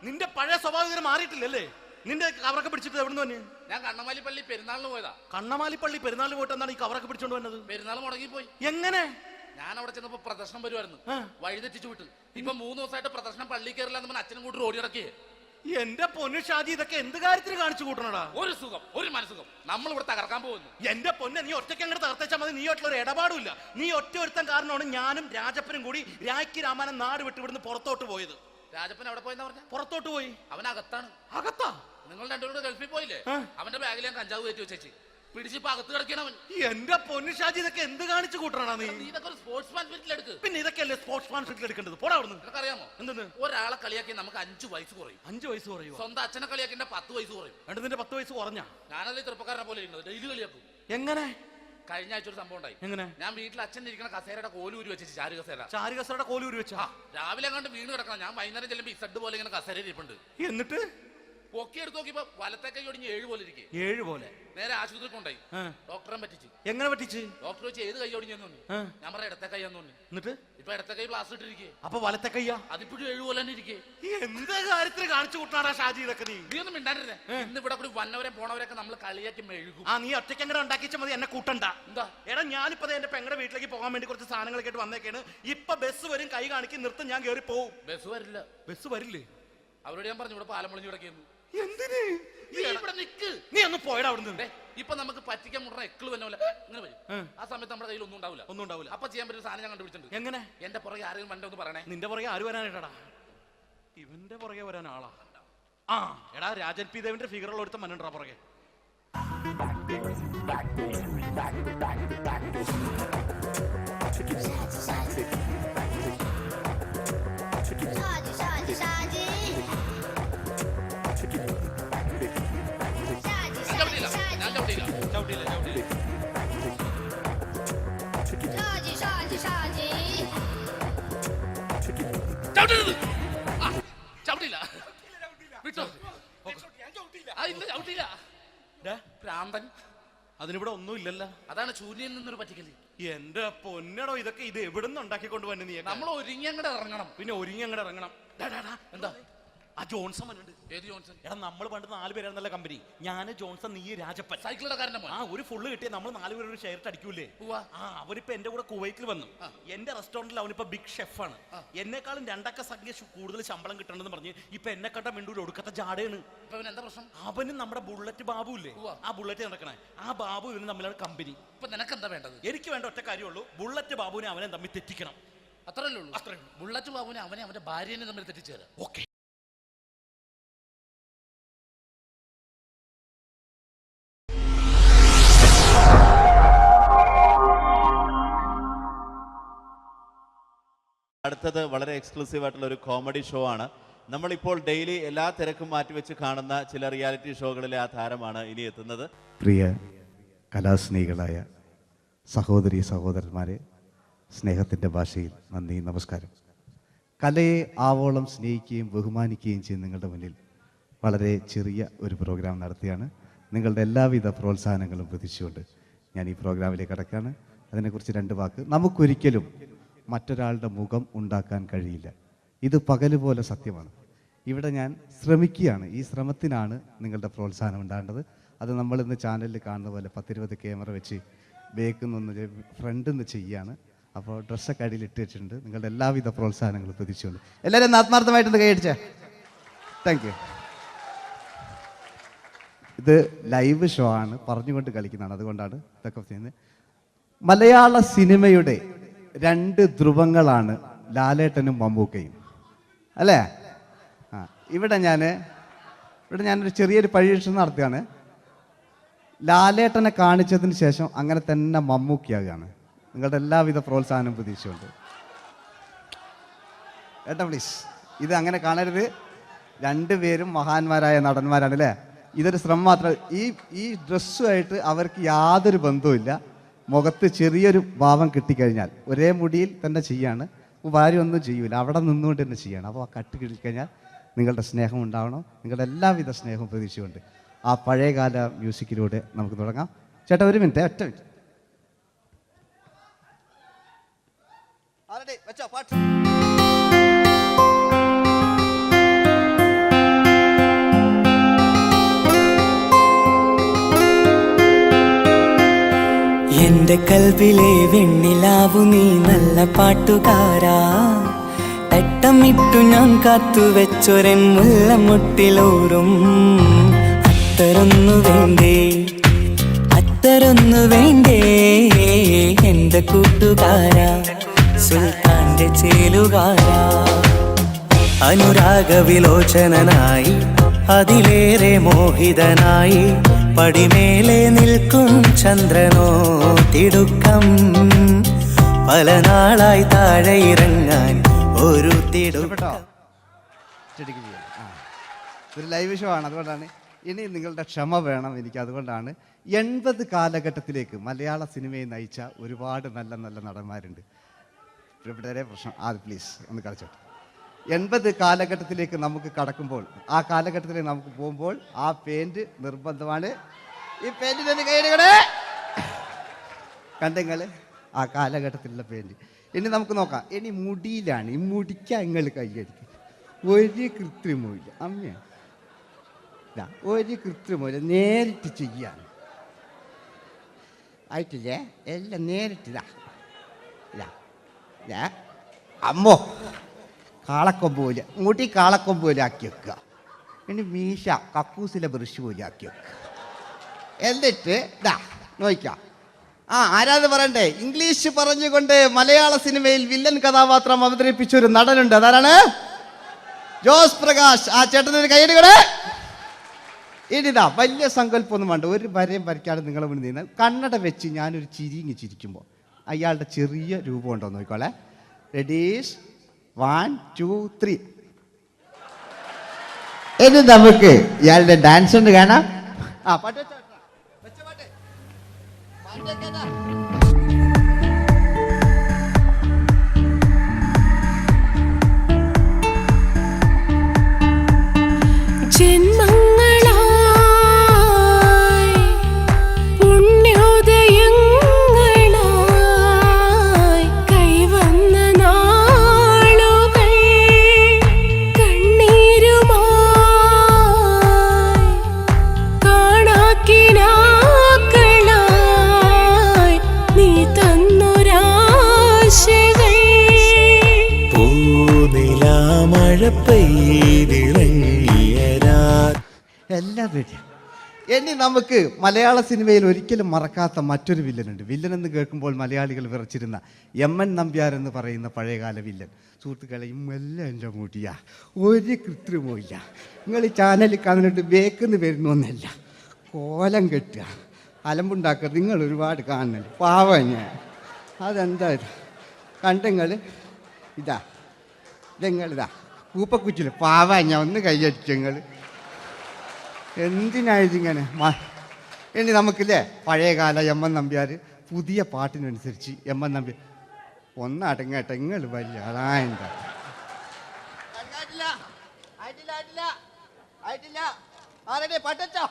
[SPEAKER 2] നിന്റെ പഴയ സ്വഭാവം ഇങ്ങനെ മാറിയിട്ടില്ലല്ലേ? നിന്റെ കവറൊക്കെ പിടിച്ചിട്ട് എവിടെ നിന്ന്?
[SPEAKER 3] ഞാൻ കണ്ണമാലി പള്ളി പെരുന്നാളിന് പോയതാ.
[SPEAKER 2] കണ്ണമാലി പള്ളി പെരുന്നാളിന് പോയിട്ട് എന്താണ് ഈ കവറൊക്കെ പിടിച്ചോണ്ട് വന്നത്?
[SPEAKER 3] പെരുന്നാൾ മുടങ്ങിപ്പോയി.
[SPEAKER 2] എങ്ങനെ?
[SPEAKER 3] ഞാൻ അവിടെ ചെന്നപ്പോ പ്രദർശനം വരുമായിരുന്നു, വഴിതെറ്റിച്ചു വിട്ടു. ഇപ്പൊ 3 ദിവസമായിട്ട് പ്രദർശനം പള്ളി കയറില്ല എന്ന് അച്ഛനും കൂട്ടി ഓടി നടക്കേ.
[SPEAKER 2] എന്റെ പൊന്നു ഷാജി, ഇതൊക്കെ എന്ത് കാര്യത്തിന് കാണിച്ചു കൂട്ടണടാ?
[SPEAKER 3] ഒരു സുഖം, ഒരു മനസുഖം. നമ്മൾ ഇവിടെ തകർക്കാൻ പോകുന്നു.
[SPEAKER 2] എന്റെ പൊന്നെ, നീ ഒറ്റയ്ക്ക് അങ്ങോട്ട് തകർത്തേച്ചാൽ മതി. നീ ഒറ്റ ഒരു ഇടപാടുമില്ല. നീ ഒറ്റ ഒരുത്തൻ കാരണമാണ് ഞാനും രാജപ്പനും കൂടി രാഖി രാമായണം നാട് വിട്ട് ഇവിടുന്ന് പുറത്തോട്ട് പോയത്.
[SPEAKER 3] രാജപ്പൻ എവിടെ പോയെന്നാ പറഞ്ഞ?
[SPEAKER 2] പുറത്തോട്ട് പോയി.
[SPEAKER 3] അവനകത്താണ്.
[SPEAKER 2] അകത്താ?
[SPEAKER 3] നിങ്ങൾ രണ്ടുപേരും ഗൾഫിൽ പോയില്ലേ? അവന്റെ ബാഗിൽ ഞാൻ കഞ്ചാവ് കയറ്റി വെച്ചേച്ച് പിടിച്ചിപ്പോ അകത്ത് കിടക്കണവൻ.
[SPEAKER 2] എന്റെ പൊന്നു ഷാജി, ഇതൊക്കെ എന്ത് കാണിച്ചു കൂട്ടണ നീ?
[SPEAKER 3] ഇതൊക്കെ ഒരു സ്പോർട്സ്മാൻ സ്പിരിറ്റിൽ എടുക്ക്.
[SPEAKER 2] പിന്നെ ഇതൊക്കെയല്ലേ സ്പോർട്സ്മാൻ സ്പിരിറ്റിൽ എടുക്കേണ്ടത്? പോടാ അവിടുന്ന്.
[SPEAKER 3] നിനക്കറിയാമോ
[SPEAKER 2] എന്തെന്ന്?
[SPEAKER 3] ഒരാളെ കളിയാക്കി നമുക്ക് 5 വയസ്സ് കുറയും.
[SPEAKER 2] 5 വയസ്സ് കുറയും?
[SPEAKER 3] സ്വന്തം അച്ഛനെ കളിയാക്കി 10 വയസ്സ് കുറയും.
[SPEAKER 2] നിന്റെ 10 വയസ്സ് കുറഞ്ഞ?
[SPEAKER 3] ഞാനല്ലേ ചെറുപ്പക്കാരനെ പോലെ ഇരുന്നത്, ഡെയിലി കളിയാക്കും.
[SPEAKER 2] എങ്ങനെ?
[SPEAKER 3] കഴിഞ്ഞ ആഴ്ച ഒരു സംഭവം ഉണ്ടായി.
[SPEAKER 2] എങ്ങനെ?
[SPEAKER 3] ഞാൻ വീട്ടിൽ അച്ഛൻ ഇരിക്കുന്ന കസേരയുടെ കോലൂരി വെച്ചു. ചാരു
[SPEAKER 2] കസേരയുടെ കോലൂരി വെച്ചാ?
[SPEAKER 3] രാവിലെ കണ്ട് വീണ് കിടക്കണം. ഞാൻ വൈകുന്നേരം ചെല്ലുമ്പോ ഇസഡ് പോലെ ഇങ്ങനെ കസേര ഇരിപ്പുണ്ട്.
[SPEAKER 2] എന്നിട്ട്
[SPEAKER 3] പൊക്കി എടുത്ത് നോക്കിയപ്പോ വലത്തെ കൈ ഒടിഞ്ഞ് 7 പോലെ ഇരിക്കും.
[SPEAKER 2] 7 പോലെ?
[SPEAKER 3] നേരെ ആശുപത്രി കൊണ്ടായി. ഡോക്ടറെ പറ്റിച്ച്.
[SPEAKER 2] എങ്ങനെ പറ്റിച്ച്?
[SPEAKER 3] ഡോക്ടർ വെച്ച് ഏത് കൈ ഒടിഞ്ഞെന്ന് തോന്നി. ഞാൻ പറഞ്ഞ ഇടത്തെ കൈ എന്ന് തോന്നി.
[SPEAKER 2] എന്നിട്ട്
[SPEAKER 3] ഇപ്പൊ ഇടത്തെ കൈ പ്ലാസ്റ്റർ ഇട്ടിരിക്കേ.
[SPEAKER 2] അപ്പൊ വലത്തെ കയ്യാ?
[SPEAKER 3] അതിപ്പോഴും 7 പോലെ തന്നെ ഇരിക്കേ.
[SPEAKER 2] എന്ത് കാര്യത്തിന് കാണിച്ചു കൂട്ടാറാ ഷാജി ഇതൊക്കെ?
[SPEAKER 3] നീ ഒന്നും മിണ്ടാണ്ടിരുന്നേ. ഇന്ന് ഇവിടെ കൂടി വന്നവരെ പോണവരൊക്കെ നമ്മൾ കളിയാക്കി മെഴുകും.
[SPEAKER 2] നീ ഒറ്റയ്ക്ക് അങ്ങനെ ഉണ്ടാക്കിച്ച മതി, എന്നെ കൂട്ടണ്ട.
[SPEAKER 3] എന്താ?
[SPEAKER 2] എടാ, ഞാനിപ്പോ എന്റെ പെങ്ങളുടെ വീട്ടിലേക്ക് പോകാൻ വേണ്ടി കുറച്ച് സാധനങ്ങളൊക്കെ ആയിട്ട് വന്നേക്കാണ്. ഇപ്പൊ ബസ് വരും, കൈ കാണിക്കും, നിർത്തും, ഞാൻ കയറി പോവും.
[SPEAKER 3] ബസ് വരില്ല.
[SPEAKER 2] ബസ് വരില്ലേ?
[SPEAKER 3] അവരോട് ഞാൻ പറഞ്ഞു ഇവിടെ പാലം പൊളിഞ്ഞു കിടക്കുന്നു.
[SPEAKER 2] എന്തിന്?
[SPEAKER 3] ഇവിടെ നിക്ക്.
[SPEAKER 2] നീ ഒന്ന് പോയടാ അവിടുന്ന്.
[SPEAKER 3] ഇപ്പൊ നമുക്ക് പറ്റിക്കാൻ മുട്ടുന്ന എക്കള് തന്നെ ഇങ്ങനെ വരും. ആ സമയത്ത് നമ്മുടെ കയ്യിൽ ഒന്നും ഉണ്ടാവില്ല. അപ്പൊ ചെയ്യാൻ പറ്റിയ സാധനം ഞാൻ കണ്ടുപിടിച്ചിട്ടുണ്ട്.
[SPEAKER 2] എങ്ങനെ?
[SPEAKER 3] എന്റെ പുറകെ ആരെങ്കിലും വണ്ടി ഒന്ന് പറയണേ.
[SPEAKER 2] നിന്റെ പുറകെ ആര് വരാനായിട്ടാ? ഇവന്റെ പുറകെ വരാൻ ആളാ? എടാ, രാജൻ പി ദേവിന്റെ ഫിഗറുള്ള ഒരുത്ത മനുണ്ടാ പുറകെ. അതിനിവിടെ ഒന്നും ഇല്ലല്ലോ.
[SPEAKER 3] അതാണ് ശൂന്യൻ നിന്നൊരു പറ്റിക്കല്.
[SPEAKER 2] എന്റെ പൊന്നടോ, ഇതൊക്കെ ഇത് എവിടുന്ന് ഉണ്ടാക്കിക്കൊണ്ട് വന്നു നീ?
[SPEAKER 3] നമ്മൾ ഒരുങ്ങി അങ്ങോട്ട് ഇറങ്ങണം.
[SPEAKER 2] പിന്നെ ഒരുങ്ങി അങ്ങോട്ട് ഇറങ്ങണം.
[SPEAKER 3] എന്താ?
[SPEAKER 2] ആ ജോൺസൺ ഉണ്ട്.
[SPEAKER 3] ഏത് ജോൺസൺ?
[SPEAKER 2] എടാ, നമ്മൾ പണ്ട് 4 പേരായിരുന്നല്ല കമ്പനി. ഞാൻ, ജോൺസൺ, നീ, രാജപ്പൻ.
[SPEAKER 3] സൈക്കിളുടെ കാരന്റെ മോൻ.
[SPEAKER 2] ഒരു ഫുള്ള് കിട്ടിയ നമ്മൾ 4 പേര് ഒരു ഷെയർ അടിക്കൂലേ? അവനിപ്പോ എന്റെ കൂടെ കുവൈറ്റിൽ വന്നു. എന്റെ റെസ്റ്റോറന്റിൽ അവനിപ്പോ ബിഗ് ഷെഫാണ്. എന്നെക്കാളും 2 അക്ക സംഖ്യ കൂടുതൽ ശമ്പളം കിട്ടണമെന്ന് പറഞ്ഞ് ഇപ്പൊ എന്നെ കണ്ട മിണ്ടൂര് ഒടുക്കത്തെ ജാടയാണ്.
[SPEAKER 3] എന്താ പ്രശ്നം? അവനും
[SPEAKER 2] നമ്മുടെ ബുള്ളറ്റ് ബാബു ഇല്ലേ, ആ ബുള്ളറ്റ് നടക്കണേ, ആ ബാബു ഇവനും തമ്മിലാണ് കമ്പനി.
[SPEAKER 3] ഇപ്പൊ നിനക്ക് എന്താ വേണ്ടത്?
[SPEAKER 2] എനിക്ക് വേണ്ട ഒറ്റ കാര്യമുള്ളൂ, ബുള്ളറ്റ് ബാബുവിനെ അവനെ തമ്മിൽ തെറ്റിക്കണം.
[SPEAKER 3] അത്രയല്ലേ ഉള്ളൂ? ബുള്ളറ്റ് ബാബുവിനെ അവനെ അവന്റെ ഭാര്യനെ തമ്മിൽ തെറ്റിച്ചേരാം.
[SPEAKER 2] ഓക്കെ.
[SPEAKER 4] അടുത്തത് വളരെ എക്സ്ക്ലൂസീവ് ആയിട്ടുള്ള ഒരു കോമഡി ഷോ ആണ്. നമ്മളിപ്പോൾ ഡെയിലി എല്ലാ തിരക്കും മാറ്റിവെച്ച് കാണുന്ന ചില റിയാലിറ്റി ഷോകളിലെ ആ താരമാണ് ഇനി എത്തുന്നത്.
[SPEAKER 5] പ്രിയ കലാസ്നേഹികളായ സഹോദരി സഹോദരന്മാരെ, സ്നേഹത്തിൻ്റെ ഭാഷയിൽ നന്ദി, നമസ്കാരം. കലയെ ആവോളം സ്നേഹിക്കുകയും ബഹുമാനിക്കുകയും ചെയ്യുന്ന നിങ്ങളുടെ മുന്നിൽ വളരെ ചെറിയ ഒരു പ്രോഗ്രാം നടത്തിയാണ്. നിങ്ങളുടെ എല്ലാവിധ പ്രോത്സാഹനങ്ങളും പ്രതീക്ഷിച്ചുകൊണ്ട് ഞാൻ ഈ പ്രോഗ്രാമിലേക്ക് കടക്കുകയാണ്. അതിനെക്കുറിച്ച് 2 വാക്ക്. നമുക്കൊരിക്കലും മറ്റൊരാളുടെ മുഖം ഉണ്ടാക്കാൻ കഴിയില്ല. ഇത് പകല് പോലെ സത്യമാണ്. ഇവിടെ ഞാൻ ശ്രമിക്കുകയാണ്. ഈ ശ്രമത്തിനാണ് നിങ്ങളുടെ പ്രോത്സാഹനം ഉണ്ടാകേണ്ടത്. അത് നമ്മളിന്ന് ചാനലിൽ കാണുന്ന പോലെ 10-20 ക്യാമറ വെച്ച് ബേക്കിൽ ഫ്രണ്ടിൽ നിന്ന് ചെയ്യുകയാണ്. അപ്പോൾ ഡ്രസ്സൊക്കെ അടിയിൽ ഇട്ട് വെച്ചിട്ടുണ്ട്. നിങ്ങളുടെ എല്ലാവിധ പ്രോത്സാഹനങ്ങളും പ്രതീക്ഷിച്ചുകൊണ്ട് എല്ലാവരും ആത്മാർത്ഥമായിട്ടൊന്ന് കൈയടിച്ചേ. Thank you. ഇത് ലൈവ് ഷോ ആണ്, പറഞ്ഞുകൊണ്ട് കളിക്കുന്നതാണ്. അതുകൊണ്ടാണ് ഇതൊക്കെ ചെയ്യുന്നത്. മലയാള സിനിമയുടെ 2 ധ്രുവങ്ങളാണ് ലാലേട്ടനും മമ്മൂക്കയും, അല്ലേ? ഇവിടെ ഞാനൊരു ചെറിയൊരു പരീക്ഷണം നടത്തുകയാണ്. ലാലേട്ടനെ കാണിച്ചതിന് ശേഷം അങ്ങനെ തന്നെ മമ്മൂക്കയാകുകയാണ്. നിങ്ങളുടെ എല്ലാവിധ പ്രോത്സാഹനം പ്രതീക്ഷിച്ചുകൊണ്ട് ഏട്ടാ പ്ലീസ്, ഇത് അങ്ങനെ കാണരുത്. 2 പേരും മഹാന്മാരായ നടന്മാരാണ്, അല്ലേ? ഇതൊരു ശ്രമം മാത്രം. ഈ ഡ്രസ്സുമായിട്ട് അവർക്ക് യാതൊരു ബന്ധവുമില്ല. മുഖത്ത് ചെറിയൊരു ഭാവം കിട്ടിക്കഴിഞ്ഞാൽ ഒരേ മുടിയിൽ തന്നെ ചെയ്യാണ്. ഭാര്യ ഒന്നും ചെയ്യൂല, അവിടെ നിന്നുകൊണ്ട് തന്നെ ചെയ്യണം. അപ്പോൾ ആ കട്ട് കിട്ടിക്കഴിഞ്ഞാൽ നിങ്ങളുടെ സ്നേഹം ഉണ്ടാവണം. നിങ്ങളുടെ എല്ലാവിധ സ്നേഹവും പ്രതീക്ഷിച്ചുകൊണ്ട് ആ പഴയകാല മ്യൂസിക്കിലൂടെ നമുക്ക് തുടങ്ങാം. ചേട്ടാ ഒരു മിനിറ്റ്, ഒറ്റ മിനിറ്റ്.
[SPEAKER 6] എന്റെ കൽവിലെ വെണ്ണിലാവു നീ നല്ല പാട്ടുകാരാ, തട്ടമിട്ടു ഞാൻ കാത്തുവെച്ചൊരൻ മുല്ലമുട്ടിലോറും. അത്തരൊന്നു വേണ്ടേ എന്റെ കൂട്ടുകാരാ, സുൽത്താന്റെ ചേലുകാരാ. അനുരാഗവിലോചനായി അതിലേറെ മോഹിതനായി പടിമേലെ നിൽക്കും ചന്ദ്രനോ തിടുക്കം. പല നാളായി താഴെ ഇറങ്ങാൻ ഒരു തിടുക്കം.
[SPEAKER 5] ഒരു ലൈവ് ഷോ ആണ്, അതുകൊണ്ടാണ്. ഇനി നിങ്ങളുടെ ക്ഷമ വേണം എനിക്ക്. അതുകൊണ്ടാണ് 80 കാലഘട്ടത്തിലേക്ക് മലയാള സിനിമയെ നയിച്ച ഒരുപാട് നല്ല നല്ല നടന്മാരുണ്ട്. ഇവിടെ പ്രശ്നം പ്ലീസ് ഒന്ന് കളിച്ചോട്ടെ. 80 കാലഘട്ടത്തിലേക്ക് നമുക്ക് കടക്കുമ്പോൾ, ആ കാലഘട്ടത്തിലേക്ക് നമുക്ക് പോകുമ്പോൾ ആ പെയിന്റ് നിർബന്ധമാണ്. ഈ പെയിന്റിന് കൈയ്യടികളെ കണ്ടെങ്കിൽ ആ കാലഘട്ടത്തിലുള്ള പെയിന്റ്. ഇനി നമുക്ക് നോക്കാം. ഇനി മുടിയിലാണ്. ഈ മുടിക്ക് നിങ്ങൾ കൈയ്യടിക്കും. ഒരു കൃത്രിമമില്ല അമ്മ, ഒരു കൃത്രിമമില്ല. നേരിട്ട് ചെയ്യാണ് ആയിട്ടില്ലേ? എല്ലാം നേരിട്ടിതാ. അമ്മോ കാളക്കൊമ്പ് പോലെ മുടി കാളക്കൊമ്പ് പോലെ ആക്കി വെക്കുക. ഇനി മീശ കക്കൂസിലെ ബ്രഷ് പോലെ ആക്കി വെക്കുക. എന്നിട്ട് നോക്കാം. ആരാത് പറയണ്ടേ? ഇംഗ്ലീഷ് പറഞ്ഞുകൊണ്ട് മലയാള സിനിമയിൽ വില്ലൻ കഥാപാത്രം അവതരിപ്പിച്ച ഒരു നടനുണ്ട്. അതാരാണ്? ജോസ് പ്രകാശ്. ആ ചേട്ടനൊരു കൈയ്യടികളെ. ഇനിതാ വലിയ സങ്കല്പമൊന്നും വേണ്ട, ഒരു വരയും വരയ്ക്കാതെ നിങ്ങളെ മുന്നിൽ നിന്ന് കണ്ണട വെച്ച് ഞാനൊരു ചിരിങ്ങി ചിരിക്കുമ്പോൾ അയാളുടെ ചെറിയ രൂപം ഉണ്ടോ നോക്കിക്കോളെ. റെഡീസ് 1 2 3. ഇനി നമുക്ക് ഇയാളുടെ ഡാൻസ് ഉണ്ട് കാണാം. പാട്ട് വെച്ച പാട്ട്
[SPEAKER 7] ജന്മങ്ങളായി പുണ്യോദയങ്ങളായി കൈവന്ന നാളുകൾ കണ്ണീരുമായി കാണാക്കിനാക്കളായി നീ തന്നൊരാശകൾ.
[SPEAKER 6] പൂനിലാമഴ
[SPEAKER 5] എല്ലാം റെഡി. ഇനി നമുക്ക് മലയാള സിനിമയിൽ ഒരിക്കലും മറക്കാത്ത മറ്റൊരു വില്ലനുണ്ട്. വില്ലൻ എന്ന് കേൾക്കുമ്പോൾ മലയാളികൾ വിറച്ചിരുന്ന MN നമ്പ്യാർ എന്ന് പറയുന്ന പഴയകാല വില്ലൻ. സുഹൃത്തുക്കളെ, എല്ലാം എൻ്റെ മുടിയാ, ഒരു കൃത്രിമവും ഇല്ല. നിങ്ങൾ ഈ ചാനലിൽ കാണുന്നിട്ട് ബേക്കെന്ന് വരുന്നൊന്നല്ല, കോലം കെട്ടുക, അലമ്പുണ്ടാക്കുക. നിങ്ങൾ ഒരുപാട് കാണുന്നുണ്ട്. പാവം ഞാൻ. അതെന്താ കണ്ടെങ്കിൽ ഇതെങ്ങളിതാ കൂപ്പക്കുച്ചിൽ പാവം ഞാൻ ഒന്ന് കൈയടിച്ചങ്ങൾ. എന്തിനായതിങ്ങനെ? ഇനി നമുക്കില്ലേ പഴയകാല MN നമ്പ്യാർ പുതിയ പാട്ടിനനുസരിച്ച് MN നമ്പ്യാർ ഒന്ന് അടങ്ങട്ടെ. നിങ്ങൾ വലിയ അതാ ആയിട്ടില്ല. ആരുടെ പട്ടച്ചോ?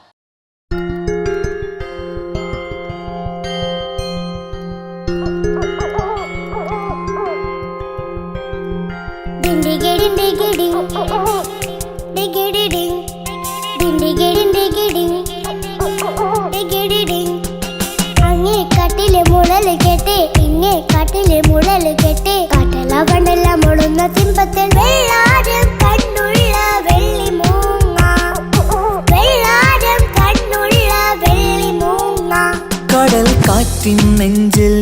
[SPEAKER 8] അങ്ങേ കാട്ടിലെ മുളല് കേട്ട് ഇങ്ങേ കാട്ടിലെ മുളല് കേട്ട് കാട്ടല കണ്ടല്ല മുളുന്ന സിംഹത്തിൽ വെള്ളാരം കണ്ണുള്ള വെള്ളി മൂങ്ങ വെള്ളാരം കണ്ണുള്ള വെള്ളി മൂങ്ങ
[SPEAKER 6] കടൽ കാറ്റിൻ നെഞ്ചിൽ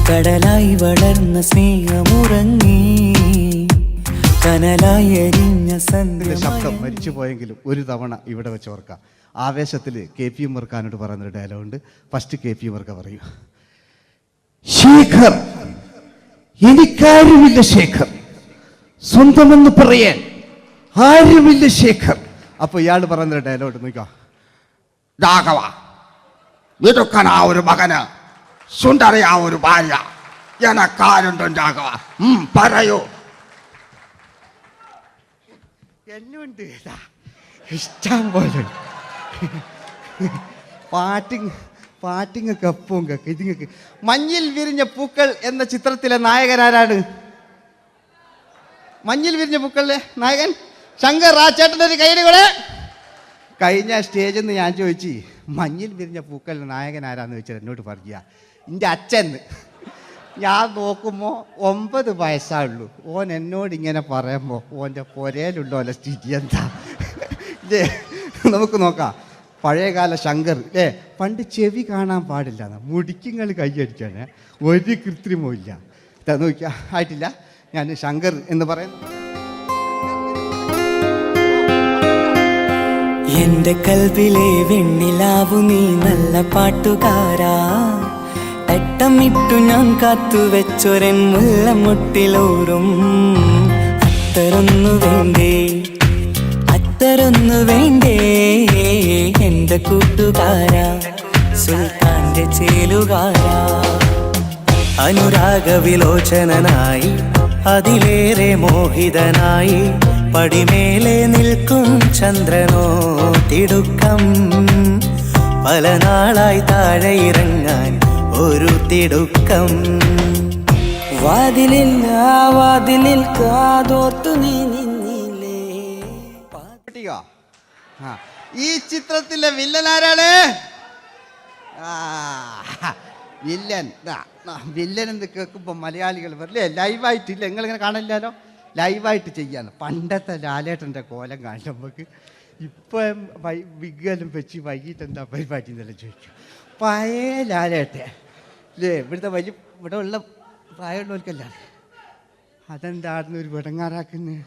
[SPEAKER 6] കടലായി വളർന്ന സ്നേഹമുറങ്ങി കനലായി എരിഞ്ഞ
[SPEAKER 5] ഇതിന്റെ ശബ്ദം
[SPEAKER 6] സന്ധ്യ
[SPEAKER 5] മരിച്ചു പോയെങ്കിലും ഒരു തവണ ഇവിടെ വെച്ച് ഓർക്കാം. ആവേശത്തിൽ KP ഉമ്മർഖാനോട് പറയുന്നൊരു ഡയലോഗുണ്ട്. ഫസ്റ്റ് KP ഉമ്മർഖ പറയും, ശേഖർ, എനിക്കാരുമില്ല ശേഖർ, സ്വന്തമെന്ന് പറയാൻ ആരുമില്ല ശേഖർ. അപ്പൊ ഇയാൾ പറയുന്നൊരു ഡയലോഗ് നോക്കാം, രാഘവ, വിതുക്കൻ ആ ഒരു മകന്, സുന്ദര ആ ഒരു ഭാര്യ, എനക്കാരുണ്ടോ രാഘവ, പറയൂ. എന്നുണ്ട് ഇഷ്ടം പോലെ പാട്ടിങ്ങൊക്കെ അപ്പവും കേക്ക് ഇതിങ്ങക്ക്. മഞ്ഞിൽ വിരിഞ്ഞ പൂക്കൾ എന്ന ചിത്രത്തിലെ നായകനാരാണ്? മഞ്ഞിൽ വിരിഞ്ഞ പൂക്കളിലെ നായകൻ ശങ്കർ. ആ ചേട്ടൻ്റെ ഒരു കൈയ്യടി കൂടെ. കഴിഞ്ഞ സ്റ്റേജിൽ നിന്ന് ഞാൻ ചോദിച്ചു, മഞ്ഞിൽ വിരിഞ്ഞ പൂക്കളിലെ നായകൻ ആരാന്ന് ചോദിച്ചാൽ എന്നോട് പറയുക എൻ്റെ അച്ഛൻ. ഞാൻ നോക്കുമ്പോൾ 9 വയസ്സായുള്ളൂ. ഓൻ എന്നോട് ഇങ്ങനെ പറയുമ്പോൾ ഓൻ്റെ പുരയിലുണ്ടോ അല്ല സ്ഥിതി എന്താ? ഇല്ലേ, നമുക്ക് നോക്കാം. പഴയകാല ശങ്കർ അല്ലേ, പണ്ട് ചെവി കാണാൻ പാടില്ല, മുടിക്കുങ്ങൾ കൈയടിക്കാണ്, ഒരു കൃത്രിമവും ഇല്ല. നോക്കിയാ ആയിട്ടില്ല. ഞാൻ ശങ്കർ എന്ന് പറയുന്നു.
[SPEAKER 6] എന്റെ കൽവിലെ വെണ്ണിലാവു നീ നല്ല പാട്ടുകാരാ, തട്ടമിട്ടു ഞാൻ കാത്തുവെച്ചൊരൻ മുല്ലമുട്ടിലോറും. അത്തരൊന്നു വേണ്ടേ, അത്തരൊന്നു വേണ്ടേ എന്റെ കൂട്ടുകാരാ, സുൽത്താന്റെ ചേലുകാരാ. അനുരാഗവിലോചനായി അതിലേറെ മോഹിതനായി പടിമേലെ നിൽക്കും ചന്ദ്രനോ തിടുക്കം. പല നാളായി താഴെ ഇറങ്ങാൻ ഒരു തിടുക്കം. വാതിലിൽ കാതോർത്തു നീ നിന്നില്ലേ.
[SPEAKER 5] ഈ ചിത്രത്തിലെ വില്ലൻ ആരാണ്? വില്ലൻ. വില്ലൻ എന്ന് കേൾക്കുമ്പോൾ മലയാളികൾ വരില്ലേ, ലൈവായിട്ടില്ല, നിങ്ങളിങ്ങനെ കാണില്ലല്ലോ, ലൈവായിട്ട് ചെയ്യാന്ന്. പണ്ടത്തെ ലാലേട്ടൻ്റെ കോലം കാണും നമുക്ക്. ഇപ്പം വിഗ്ഗലും വെച്ച് വൈകിട്ട് എന്താ പരിപാടി എന്നെല്ലാം ചോദിക്കും. പഴയ ലാലേട്ടെ അല്ലേ, ഇവിടെ ഉള്ള പ്രായമുള്ളവർക്കല്ല. അതെന്താണെന്ന് ഒരു വിടങ്ങാറാക്കുന്നത്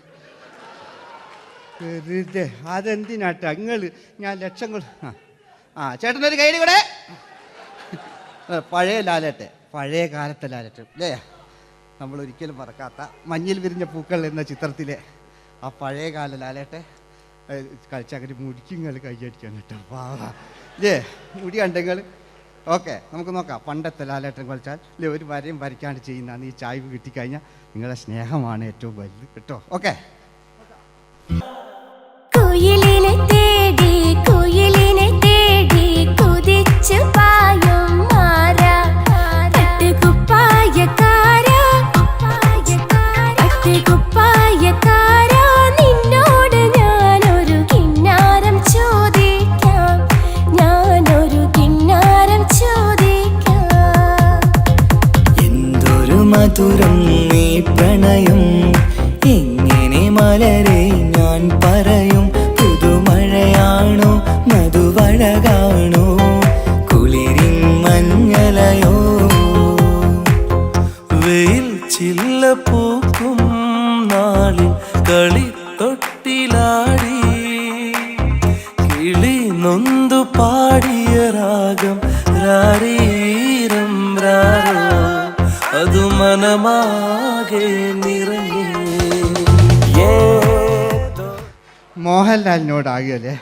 [SPEAKER 5] വെറുതെ. അതെന്തിനാട്ടാ നിങ്ങൾ? ഞാൻ ലക്ഷങ്ങൾ ചേട്ടനൊരു കൈയ്യടി കൂടെ. പഴയ ലാലേട്ടെ, പഴയ കാലത്തെ ലാലേട്ട് അല്ലേ, നമ്മളൊരിക്കലും മറക്കാത്ത മഞ്ഞിൽ വിരിഞ്ഞ പൂക്കൾ എന്ന ചിത്രത്തിലെ ആ പഴയ കാല ലാലേട്ടെ കളിച്ചങ്ങനെ മുടിക്കുങ്ങൾ കൈയടിക്കാൻ കേട്ടോ. വാ ഇല്ലേ, മുടി കണ്ടെങ്കിൽ ഓക്കെ. നമുക്ക് നോക്കാം. പണ്ടത്തെ ലാലേട്ടൻ കളിച്ചാൽ ഇല്ലേ, ഒരു വരയും വരയ്ക്കാണ്ട് ചെയ്യുന്നതാണ്. ഈ ചായ്വ് കിട്ടിക്കഴിഞ്ഞാൽ നിങ്ങളുടെ സ്നേഹമാണ് ഏറ്റവും വലുത് കേട്ടോ. ഓക്കെ.
[SPEAKER 8] കുയിലിനെ തേടി കുയിലിനെ തേടി കുതിച്ചു പായും മാറാ, പട്ടുകുപ്പായക്കാരാ പട്ടുകുപ്പായക്കാരാ, നിന്നോട് ഞാനൊരു കിന്നാരം ചോദിക്കാം, ഞാനൊരു കിന്നാരം ചോദിക്കാം.
[SPEAKER 6] എന്തൊരു മധുരം നീ പ്രണയം, എങ്ങനെ മലരെ ഞാൻ പറയും. പുതുമഴയാണോ മധുവഴകാണോ കുളിരിൻ മഞ്ഞലയോ. വെയിൽ ചില്ല പൂക്കും നാളിൽ കളിത്തൊട്ടിലാടി കിളി നൊന്തു പാടിയ രാഗം രാരീരം രാരോ, അത് മനമാകെ നിറഞ്ഞേ.
[SPEAKER 5] മോഹൻലാലിനോടാകല്ലേ,